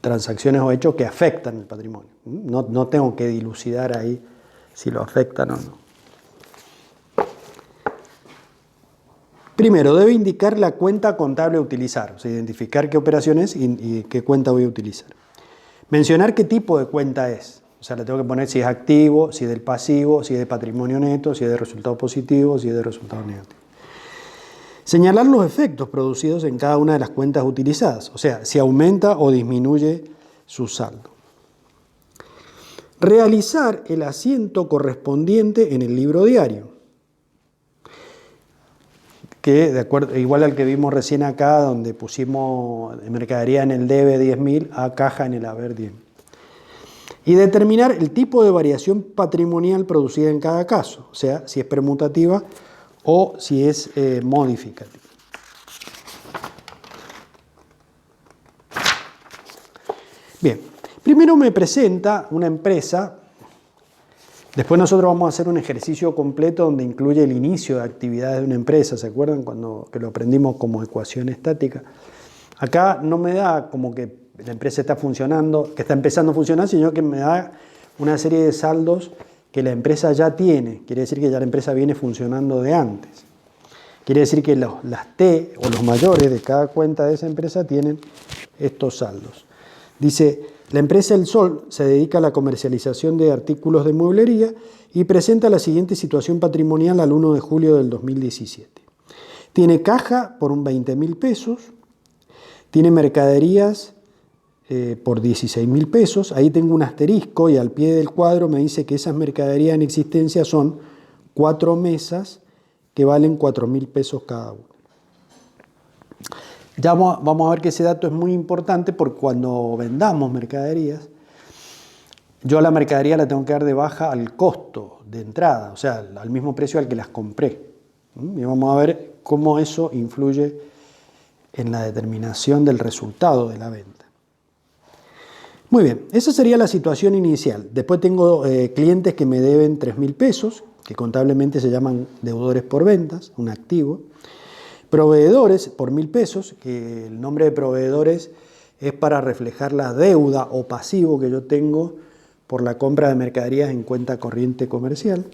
transacciones o hechos que afectan el patrimonio. No tengo que dilucidar ahí si lo afectan o no. Primero, debe indicar la cuenta contable a utilizar, o sea, identificar qué operaciones y qué cuenta voy a utilizar. Mencionar qué tipo de cuenta es, o sea, le tengo que poner si es activo, si es del pasivo, si es de patrimonio neto, si es de resultado positivo, si es de resultado negativo. Señalar los efectos producidos en cada una de las cuentas utilizadas, o sea, si aumenta o disminuye su saldo. Realizar el asiento correspondiente en el libro diario, que de acuerdo, igual al que vimos recién acá, donde pusimos mercadería en el debe 10.000 a caja en el haber 10.000. Y determinar el tipo de variación patrimonial producida en cada caso, o sea, si es permutativa o si es modificativa. Bien, primero me presenta una empresa. Después nosotros vamos a hacer un ejercicio completo donde incluye el inicio de actividades de una empresa. ¿Se acuerdan que lo aprendimos como ecuación estática? Acá no me da como que la empresa está funcionando, que está empezando a funcionar, sino que me da una serie de saldos que la empresa ya tiene. Quiere decir que ya la empresa viene funcionando de antes. Quiere decir que las T o los mayores de cada cuenta de esa empresa tienen estos saldos. Dice, la empresa El Sol se dedica a la comercialización de artículos de mueblería y presenta la siguiente situación patrimonial al 1 de julio del 2017. Tiene caja por 20.000 pesos, tiene mercaderías por 16.000 pesos, ahí tengo un asterisco y al pie del cuadro me dice que esas mercaderías en existencia son 4 mesas que valen 4.000 pesos cada una. Ya vamos a ver que ese dato es muy importante porque cuando vendamos mercaderías, yo a la mercadería la tengo que dar de baja al costo de entrada, o sea, al mismo precio al que las compré. Y vamos a ver cómo eso influye en la determinación del resultado de la venta. Muy bien, esa sería la situación inicial. Después tengo clientes que me deben 3.000 pesos, que contablemente se llaman deudores por ventas, un activo. Proveedores por 1.000 pesos, que el nombre de proveedores es para reflejar la deuda o pasivo que yo tengo por la compra de mercaderías en cuenta corriente comercial.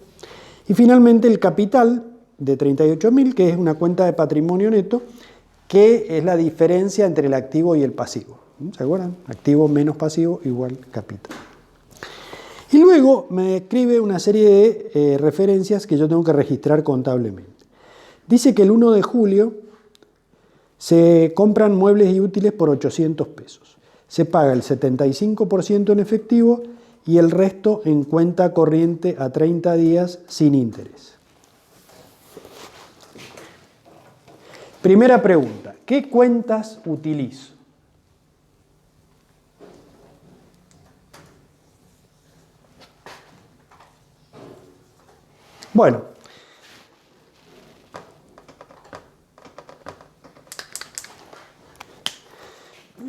Y finalmente el capital de 38.000, que es una cuenta de patrimonio neto, que es la diferencia entre el activo y el pasivo. ¿Se acuerdan? Activo menos pasivo igual capital. Y luego me escribe una serie de referencias que yo tengo que registrar contablemente. Dice que el 1 de julio se compran muebles y útiles por 800 pesos. Se paga el 75% en efectivo y el resto en cuenta corriente a 30 días sin interés. Primera pregunta, ¿qué cuentas utilizo? Bueno,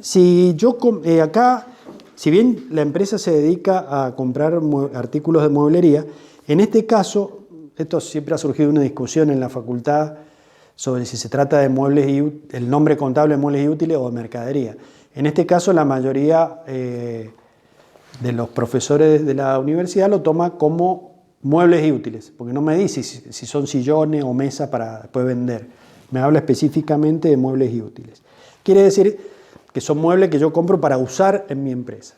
si yo acá, si bien la empresa se dedica a comprar artículos de mueblería, en este caso, esto siempre ha surgido una discusión en la facultad sobre si se trata de muebles el nombre contable de muebles y útiles o de mercadería. En este caso, la mayoría de los profesores de la universidad lo toma como muebles y útiles, porque no me dice si son sillones o mesas para después vender. Me habla específicamente de muebles y útiles. Quiere decir que son muebles que yo compro para usar en mi empresa.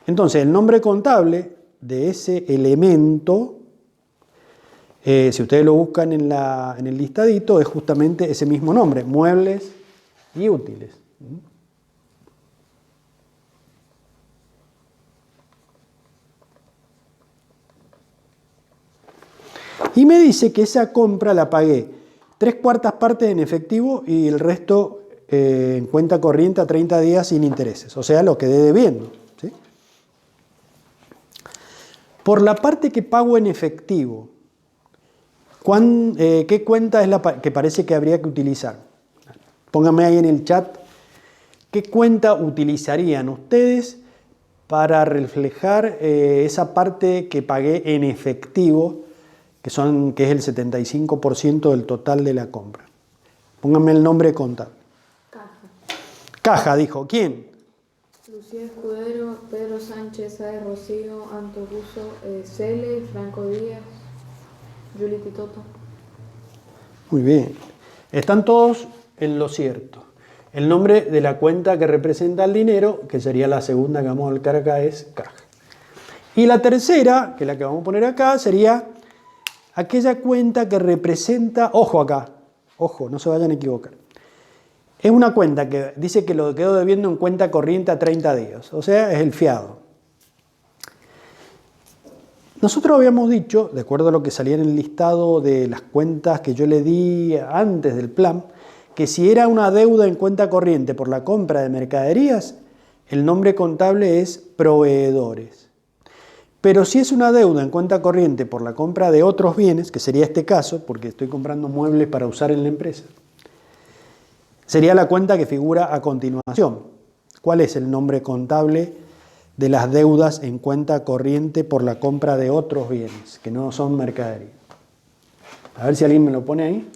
Entonces, el nombre contable de ese elemento, si ustedes lo buscan en el listadito, es justamente ese mismo nombre, muebles y útiles. Y me dice que esa compra la pagué 3/4 partes en efectivo y el resto en cuenta corriente a 30 días sin intereses. O sea, lo quedé debiendo. ¿Sí? Por la parte que pago en efectivo, ¿qué cuenta es la que parece que habría que utilizar? Pónganme ahí en el chat qué cuenta utilizarían ustedes para reflejar esa parte que pagué en efectivo, que es el 75% del total de la compra. Pónganme el nombre contable. Caja. Caja, dijo. ¿Quién? Lucía Escudero, Pedro Sánchez, Saez Rocío, Anto Buzo, Cele, Franco Díaz, Juli Pitoto. Muy bien. Están todos en lo cierto. El nombre de la cuenta que representa el dinero, que sería la segunda que vamos a volcar acá, es caja. Y la tercera, que es la que vamos a poner acá, sería aquella cuenta que representa, ojo acá, ojo, no se vayan a equivocar. Es una cuenta que dice que lo quedo debiendo en cuenta corriente a 30 días, o sea, es el fiado. Nosotros habíamos dicho, de acuerdo a lo que salía en el listado de las cuentas que yo le di antes del plan, que si era una deuda en cuenta corriente por la compra de mercaderías, el nombre contable es proveedores. Pero si es una deuda en cuenta corriente por la compra de otros bienes, que sería este caso, porque estoy comprando muebles para usar en la empresa, sería la cuenta que figura a continuación. ¿Cuál es el nombre contable de las deudas en cuenta corriente por la compra de otros bienes, que no son mercadería? A ver si alguien me lo pone ahí.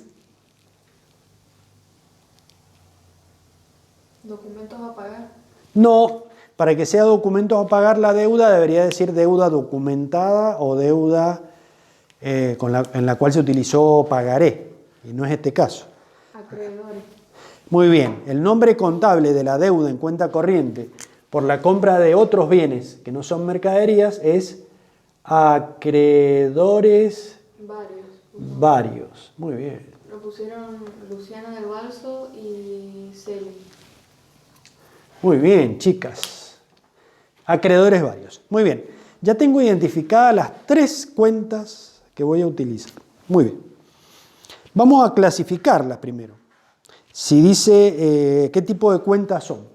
Documentos a pagar. No, para que sea documentos a pagar la deuda debería decir deuda documentada o deuda en la cual se utilizó pagaré, y no es este caso. Acreedores. Muy bien, el nombre contable de la deuda en cuenta corriente por la compra de otros bienes que no son mercaderías es acreedores varios. Muy bien. Lo pusieron Luciana del Balso y Celi. Muy bien, chicas. Acreedores varios. Muy bien. Ya tengo identificadas las 3 cuentas que voy a utilizar. Muy bien. Vamos a clasificarlas primero. Si dice qué tipo de cuentas son.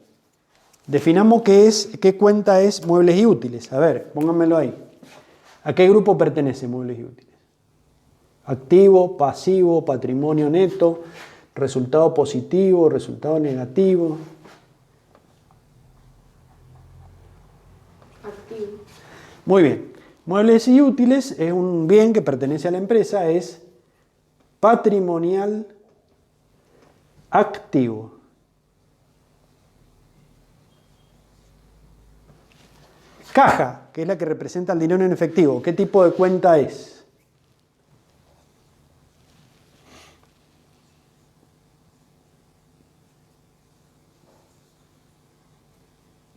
Definamos qué cuenta es muebles y útiles. A ver, pónganmelo ahí. ¿A qué grupo pertenece muebles y útiles? Activo, pasivo, patrimonio neto, resultado positivo, resultado negativo. Activo. Muy bien. Muebles y útiles es un bien que pertenece a la empresa, es patrimonial activo. Caja, que es la que representa el dinero en efectivo. ¿Qué tipo de cuenta es?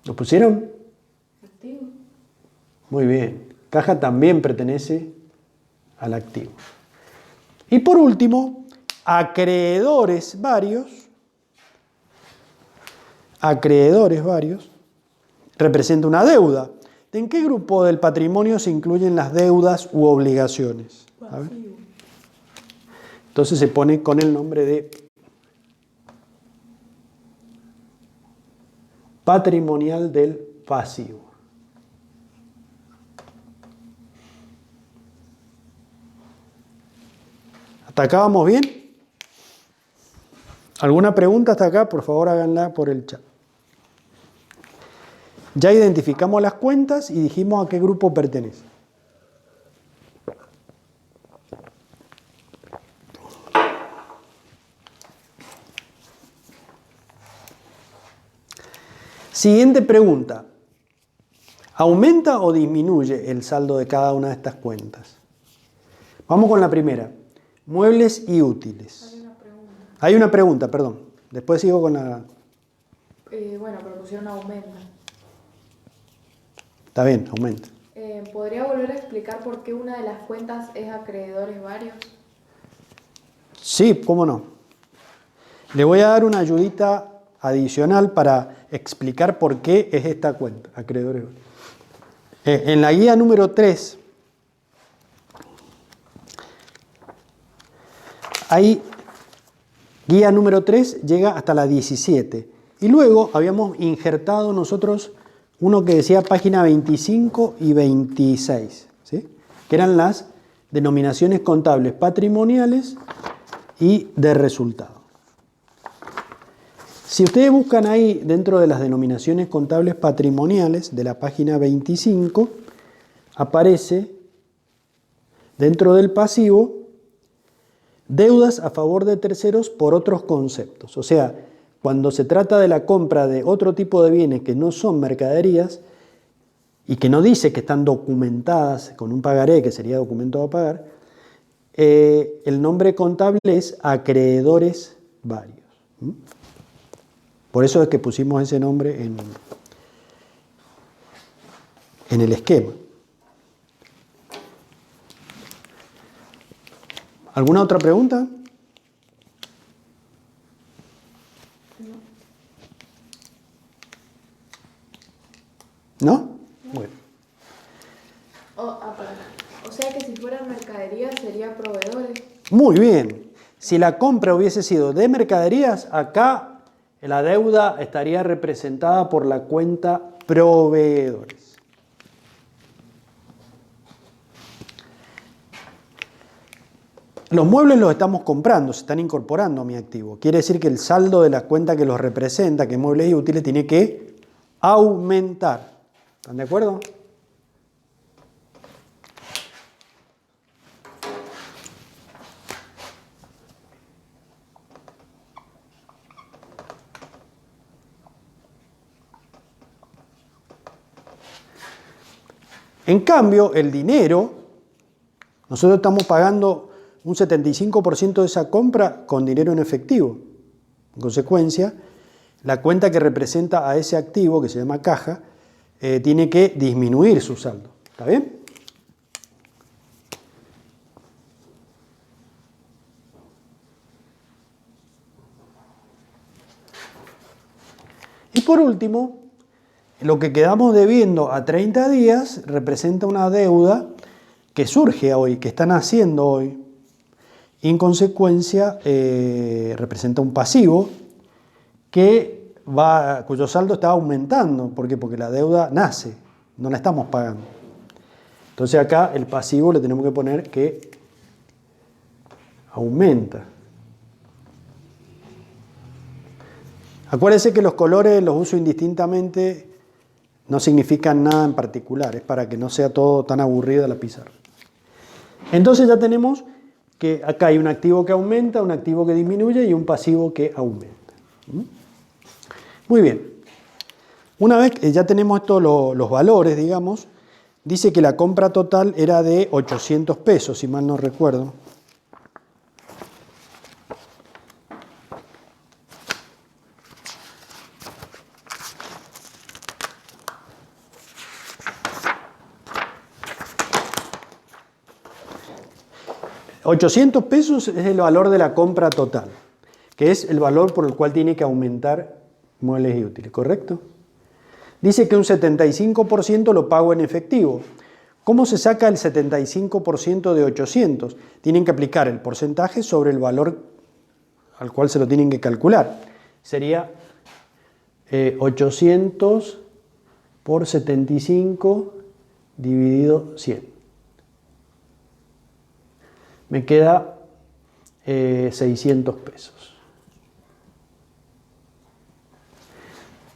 ¿Lo pusieron? Activo. Muy bien. Caja también pertenece al activo. Y por último, acreedores varios. Acreedores varios representa una deuda. ¿En qué grupo del patrimonio se incluyen las deudas u obligaciones? A ver. Entonces se pone con el nombre de patrimonial del pasivo. ¿Hasta acá vamos bien? ¿Alguna pregunta hasta acá? Por favor háganla por el chat. Ya identificamos las cuentas y dijimos a qué grupo pertenece. Siguiente pregunta. ¿Aumenta o disminuye el saldo de cada una de estas cuentas? Vamos con la primera. Muebles y útiles. Hay una pregunta, perdón. Después sigo con la... Bueno, pero pusieron aumenta. Está bien, aumenta. ¿Podría volver a explicar por qué una de las cuentas es acreedores varios? Sí, cómo no. Le voy a dar una ayudita adicional para explicar por qué es esta cuenta, acreedores varios. En la guía número 3 hay guía número 3, llega hasta la 17. Y luego habíamos injertado nosotros uno que decía página 25 y 26, ¿sí? Que eran las denominaciones contables patrimoniales y de resultado. Si ustedes buscan ahí dentro de las denominaciones contables patrimoniales de la página 25, aparece dentro del pasivo deudas a favor de terceros por otros conceptos. O sea, cuando se trata de la compra de otro tipo de bienes que no son mercaderías y que no dice que están documentadas con un pagaré, que sería documento a pagar, el nombre contable es acreedores varios. Por eso es que pusimos ese nombre en el esquema. ¿Alguna otra pregunta? ¿No? Bueno. O sea que si fueran mercaderías sería proveedores. Muy bien. Si la compra hubiese sido de mercaderías, acá la deuda estaría representada por la cuenta proveedores. Los muebles los estamos comprando, se están incorporando a mi activo. Quiere decir que el saldo de la cuenta que los representa, que es muebles y útiles, tiene que aumentar. ¿Están de acuerdo? En cambio, el dinero, nosotros estamos pagando un 75% de esa compra con dinero en efectivo. En consecuencia, la cuenta que representa a ese activo, que se llama caja, tiene que disminuir su saldo. ¿Está bien? Y por último, lo que quedamos debiendo a 30 días representa una deuda que surge hoy, que están haciendo hoy. Y en consecuencia representa un pasivo cuyo saldo está aumentando. ¿Por qué? Porque la deuda nace, no la estamos pagando. Entonces acá el pasivo le tenemos que poner que aumenta. Acuérdense que los colores los uso indistintamente, no significan nada en particular, es para que no sea todo tan aburrida la pizarra. Entonces ya tenemos que acá hay un activo que aumenta, un activo que disminuye y un pasivo que aumenta. Muy bien. Una vez que ya tenemos estos los valores, digamos, dice que la compra total era de 800 pesos, si mal no recuerdo. $800 pesos es el valor de la compra total, que es el valor por el cual tiene que aumentar muebles y útiles, ¿correcto? Dice que un 75% lo pago en efectivo. ¿Cómo se saca el 75% de 800? Tienen que aplicar el porcentaje sobre el valor al cual se lo tienen que calcular. Sería 800 por 75 dividido 100. Me queda 600 pesos.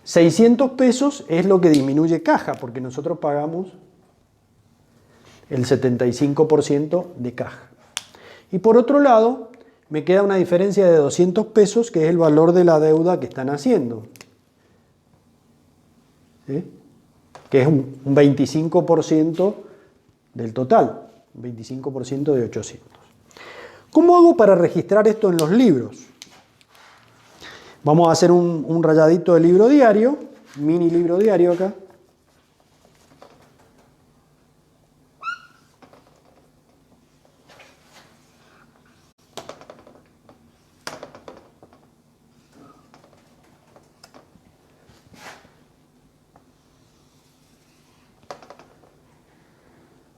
600 pesos es lo que disminuye caja, porque nosotros pagamos el 75% de caja. Y por otro lado, me queda una diferencia de 200 pesos, que es el valor de la deuda que están haciendo. ¿sí? Que es un 25% del total, un 25% de 800. ¿Cómo hago para registrar esto en los libros? Vamos a hacer un rayadito de libro diario, mini libro diario acá.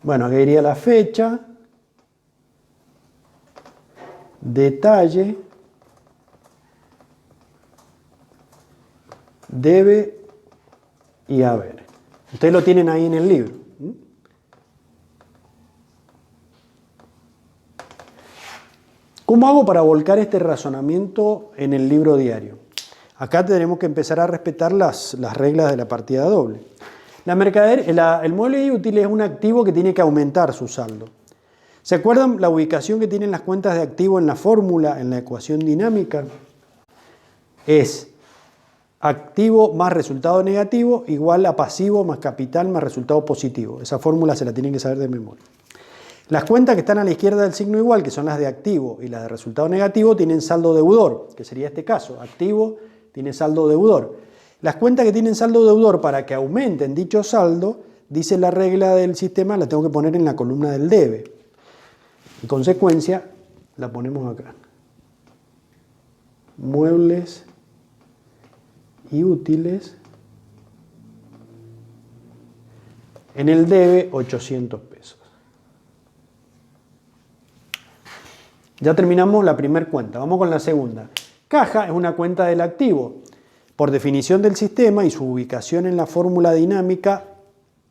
Bueno, aquí iría la fecha, detalle, debe y haber. Ustedes lo tienen ahí en el libro. ¿Cómo hago para volcar este razonamiento en el libro diario? Acá tenemos que empezar a respetar las reglas de la partida doble. El mueble de útil es un activo que tiene que aumentar su saldo. ¿Se acuerdan la ubicación que tienen las cuentas de activo en la fórmula, en la ecuación dinámica? Es activo más resultado negativo igual a pasivo más capital más resultado positivo. Esa fórmula se la tienen que saber de memoria. Las cuentas que están a la izquierda del signo igual, que son las de activo y las de resultado negativo, tienen saldo deudor, que sería este caso. Activo tiene saldo deudor. Las cuentas que tienen saldo deudor, para que aumenten dicho saldo, dice la regla del sistema, la tengo que poner en la columna del debe. En consecuencia, la ponemos acá. Muebles y útiles. En el debe, 800 pesos. Ya terminamos la primera cuenta. Vamos con la segunda. Caja es una cuenta del activo. Por definición del sistema y su ubicación en la fórmula dinámica,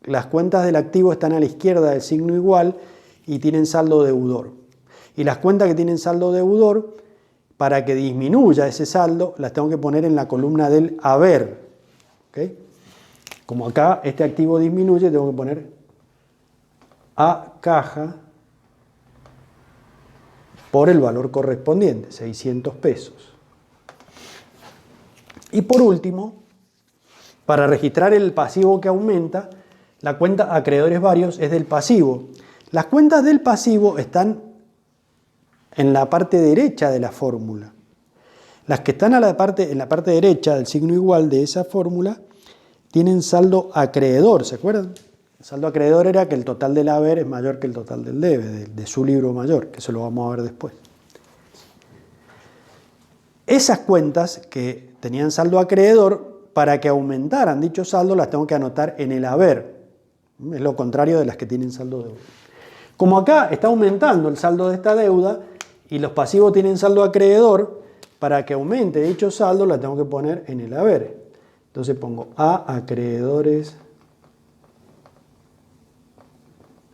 las cuentas del activo están a la izquierda del signo igual y tienen saldo deudor. Y las cuentas que tienen saldo deudor, para que disminuya ese saldo, las tengo que poner en la columna del haber. ¿Okay? Como acá este activo disminuye, tengo que poner a caja por el valor correspondiente, 600 pesos. Y por último, para registrar el pasivo que aumenta, la cuenta acreedores varios es del pasivo. Las cuentas del pasivo están en la parte derecha de la fórmula. Las que están en la parte derecha del signo igual de esa fórmula tienen saldo acreedor, ¿se acuerdan? El saldo acreedor era que el total del haber es mayor que el total del debe, de su libro mayor, que eso lo vamos a ver después. Esas cuentas que tenían saldo acreedor, para que aumentaran dicho saldo, las tengo que anotar en el haber. Es lo contrario de las que tienen saldo deuda. Como acá está aumentando el saldo de esta deuda y los pasivos tienen saldo acreedor, para que aumente dicho saldo, la tengo que poner en el haber. Entonces pongo a acreedores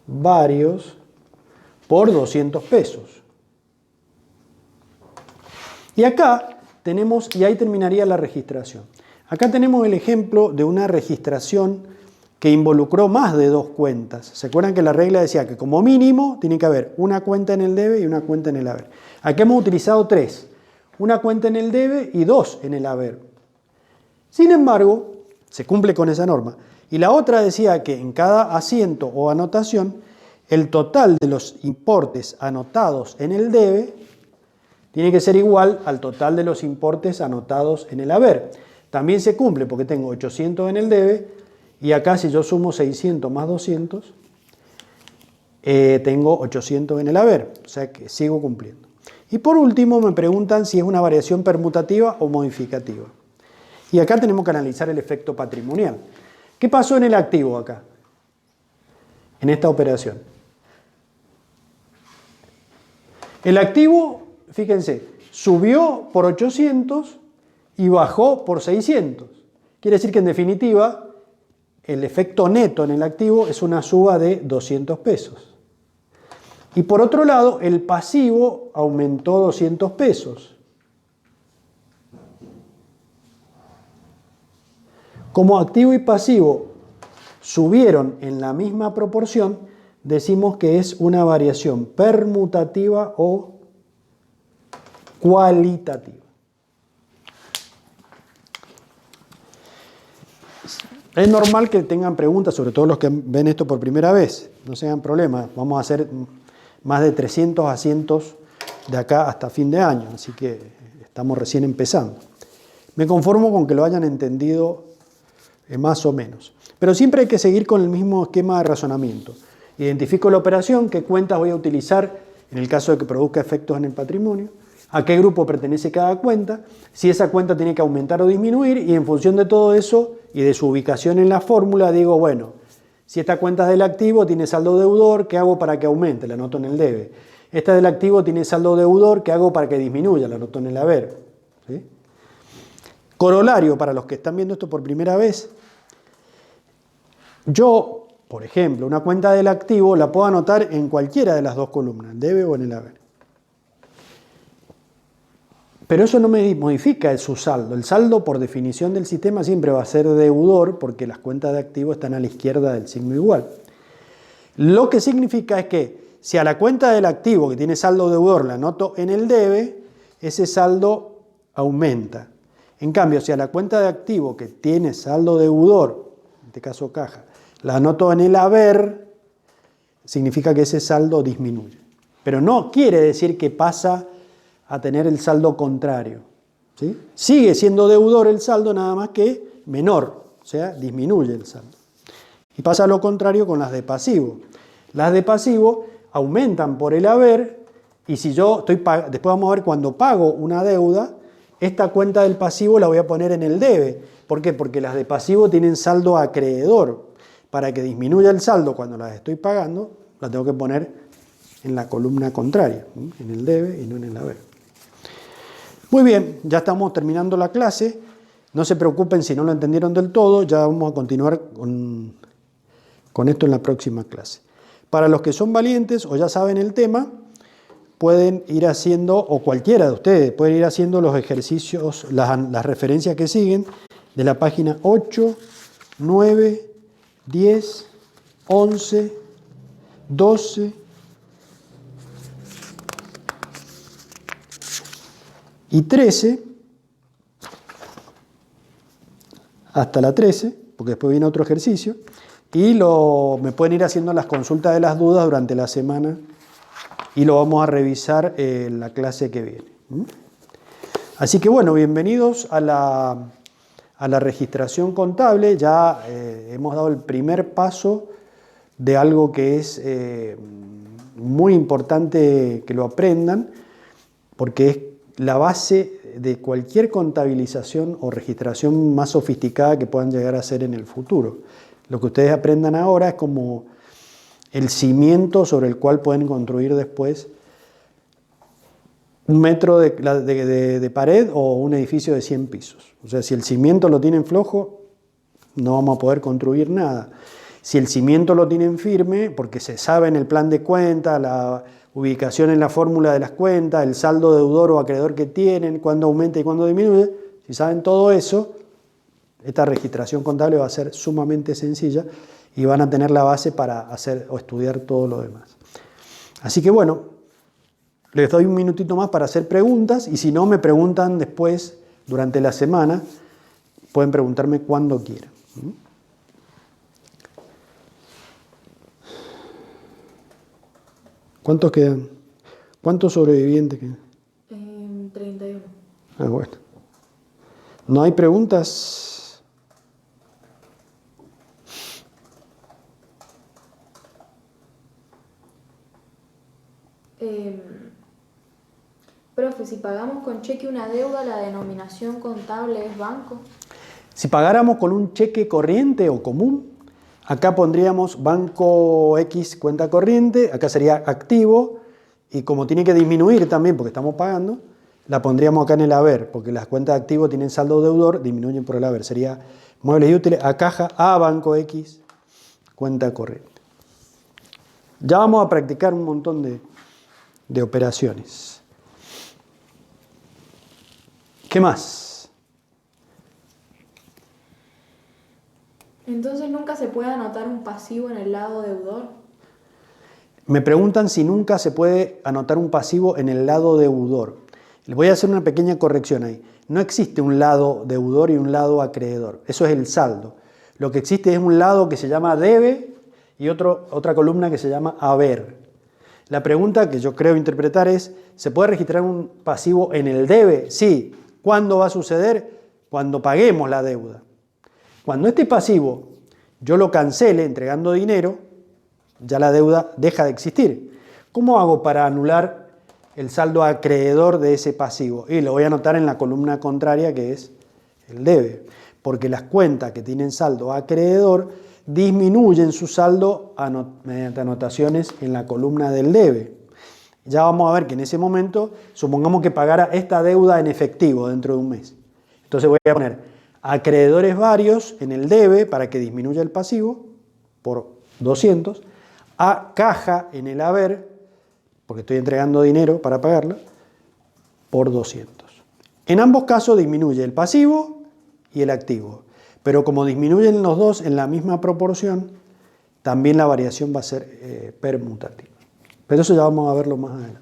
varios por 200 pesos. Y acá tenemos, y ahí terminaría la registración. Acá tenemos el ejemplo de una registración que involucró más de dos cuentas. ¿Se acuerdan que la regla decía que como mínimo tiene que haber una cuenta en el debe y una cuenta en el haber? Aquí hemos utilizado tres. Una cuenta en el debe y dos en el haber. Sin embargo, se cumple con esa norma. Y la otra decía que en cada asiento o anotación, el total de los importes anotados en el debe tiene que ser igual al total de los importes anotados en el haber. También se cumple porque tengo 800 en el debe y acá si yo sumo 600 más 200, tengo 800 en el haber. O sea que sigo cumpliendo. Y por último me preguntan si es una variación permutativa o modificativa. Y acá tenemos que analizar el efecto patrimonial. ¿Qué pasó en el activo acá? En esta operación. El activo, fíjense, subió por 800 y bajó por 600. Quiere decir que en definitiva el efecto neto en el activo es una suba de 200 pesos. Y por otro lado, el pasivo aumentó 200 pesos. Como activo y pasivo subieron en la misma proporción, decimos que es una variación permutativa o cualitativa. Es normal que tengan preguntas, sobre todo los que ven esto por primera vez. No se hagan problemas. Vamos a hacer más de 300 asientos de acá hasta fin de año, así que estamos recién empezando. Me conformo con que lo hayan entendido más o menos. Pero siempre hay que seguir con el mismo esquema de razonamiento. Identifico la operación, qué cuentas voy a utilizar en el caso de que produzca efectos en el patrimonio, a qué grupo pertenece cada cuenta, si esa cuenta tiene que aumentar o disminuir, y en función de todo eso y de su ubicación en la fórmula, digo, bueno, si esta cuenta es del activo, tiene saldo deudor, ¿qué hago para que aumente? La anoto en el debe. Esta del activo tiene saldo deudor, ¿qué hago para que disminuya? La anoto en el haber. ¿Sí? Corolario, para los que están viendo esto por primera vez. Yo, por ejemplo, una cuenta del activo la puedo anotar en cualquiera de las dos columnas, el debe o en el haber. Pero eso no me modifica su saldo. El saldo, por definición del sistema, siempre va a ser deudor porque las cuentas de activo están a la izquierda del signo igual. Lo que significa es que si a la cuenta del activo que tiene saldo deudor la anoto en el debe, ese saldo aumenta. En cambio, si a la cuenta de activo que tiene saldo deudor, en este caso caja, la anoto en el haber, significa que ese saldo disminuye. Pero no quiere decir que pasa a tener el saldo contrario. ¿Sí? Sigue siendo deudor el saldo, nada más que menor, o sea, disminuye el saldo. Y pasa lo contrario con las de pasivo. Las de pasivo aumentan por el haber, y si yo después vamos a ver cuando pago una deuda, esta cuenta del pasivo la voy a poner en el debe. ¿Por qué? Porque las de pasivo tienen saldo acreedor. Para que disminuya el saldo cuando las estoy pagando, la tengo que poner en la columna contraria, en el debe y no en el haber. Muy bien, ya estamos terminando la clase. No se preocupen si no lo entendieron del todo, ya vamos a continuar con esto en la próxima clase. Para los que son valientes o ya saben el tema, pueden ir haciendo, o cualquiera de ustedes, pueden ir haciendo los ejercicios, las referencias que siguen de la página 8, 9, 10, 11, 12 y 13, hasta la 13, porque después viene otro ejercicio, y me pueden ir haciendo las consultas de las dudas durante la semana y lo vamos a revisar en la clase que viene. Así que bueno, bienvenidos a la registración contable. Ya hemos dado el primer paso de algo que es muy importante que lo aprendan, porque es la base de cualquier contabilización o registración más sofisticada que puedan llegar a hacer en el futuro. Lo que ustedes aprendan ahora es como el cimiento sobre el cual pueden construir después un metro de pared o un edificio de 100 pisos. O sea, si el cimiento lo tienen flojo, no vamos a poder construir nada. Si el cimiento lo tienen firme, porque se sabe en el plan de cuenta, la ubicación en la fórmula de las cuentas, el saldo deudor o acreedor que tienen, cuándo aumenta y cuándo disminuye, si saben todo eso, esta registración contable va a ser sumamente sencilla y van a tener la base para hacer o estudiar todo lo demás. Así que bueno, les doy un minutito más para hacer preguntas y si no me preguntan después, durante la semana, pueden preguntarme cuando quieran. ¿Cuántos quedan? ¿Cuántos sobrevivientes quedan? 31. Ah, bueno. ¿No hay preguntas? Profe, si pagamos con cheque una deuda, ¿la denominación contable es banco? Si pagáramos con un cheque corriente o común, acá pondríamos banco X cuenta corriente, acá sería activo, y como tiene que disminuir también porque estamos pagando, la pondríamos acá en el haber, porque las cuentas de activo tienen saldo deudor, disminuyen por el haber. Sería muebles y útiles a caja a banco X cuenta corriente. Ya vamos a practicar un montón de operaciones. ¿Qué más? Entonces, ¿nunca se puede anotar un pasivo en el lado deudor? Me preguntan si nunca se puede anotar un pasivo en el lado deudor. Les voy a hacer una pequeña corrección ahí. No existe un lado deudor y un lado acreedor. Eso es el saldo. lo que existe es un lado que se llama debe y otra columna que se llama haber. La pregunta que yo creo interpretar es, ¿se puede registrar un pasivo en el debe? Sí. ¿Cuándo va a suceder? Cuando paguemos la deuda. Cuando este pasivo yo lo cancele entregando dinero, ya la deuda deja de existir. ¿Cómo hago para anular el saldo acreedor de ese pasivo? Y lo voy a anotar en la columna contraria, que es el debe. Porque las cuentas que tienen saldo acreedor disminuyen su saldo mediante anotaciones en la columna del debe. Ya vamos a ver que en ese momento, supongamos que pagara esta deuda en efectivo dentro de un mes. Entonces voy a poner acreedores varios en el debe para que disminuya el pasivo por 200, a caja en el haber, porque estoy entregando dinero para pagarla, por 200. En ambos casos disminuye el pasivo y el activo. Pero como disminuyen los dos en la misma proporción, también la variación va a ser permutativa. Pero eso ya vamos a verlo más adelante.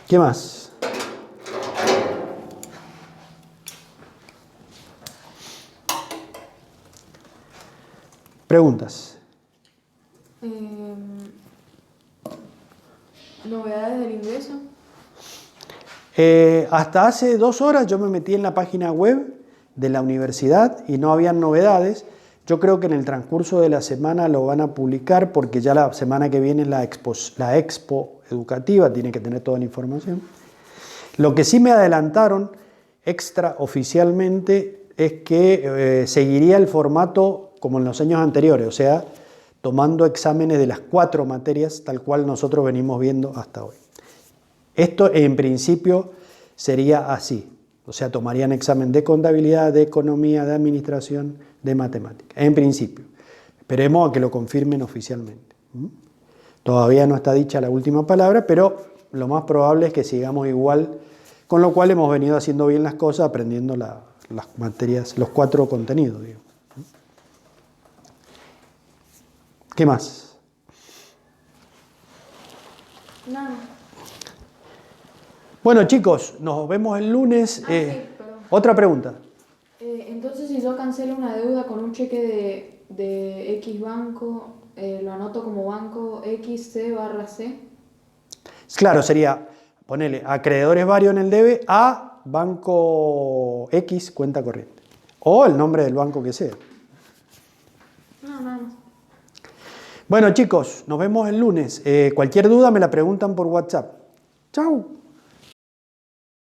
¿Qué más? Preguntas. ¿Novedades del ingreso? Hasta hace 2 horas yo me metí en la página web de la universidad y no habían novedades. Yo creo que en el transcurso de la semana lo van a publicar porque ya la semana que viene es la expo educativa, tiene que tener toda la información. Lo que sí me adelantaron extraoficialmente es que seguiría el formato como en los años anteriores, o sea, tomando exámenes de las 4 materias tal cual nosotros venimos viendo hasta hoy. Esto en principio sería así. O sea, tomarían examen de contabilidad, de economía, de administración, de matemática. En principio. Esperemos a que lo confirmen oficialmente. Todavía no está dicha la última palabra, pero lo más probable es que sigamos igual, con lo cual hemos venido haciendo bien las cosas, aprendiendo las materias, los 4 contenidos, digamos. ¿Qué más? Nada. Bueno, chicos, nos vemos el lunes. Sí, perdón. Otra pregunta. Entonces, si yo cancelo una deuda con un cheque de X banco, lo anoto como banco XC/C. Claro, sería ponerle acreedores varios en el debe a banco X cuenta corriente. O el nombre del banco que sea. No, nada más. Bueno, chicos, nos vemos el lunes. Cualquier duda me la preguntan por WhatsApp. Chau.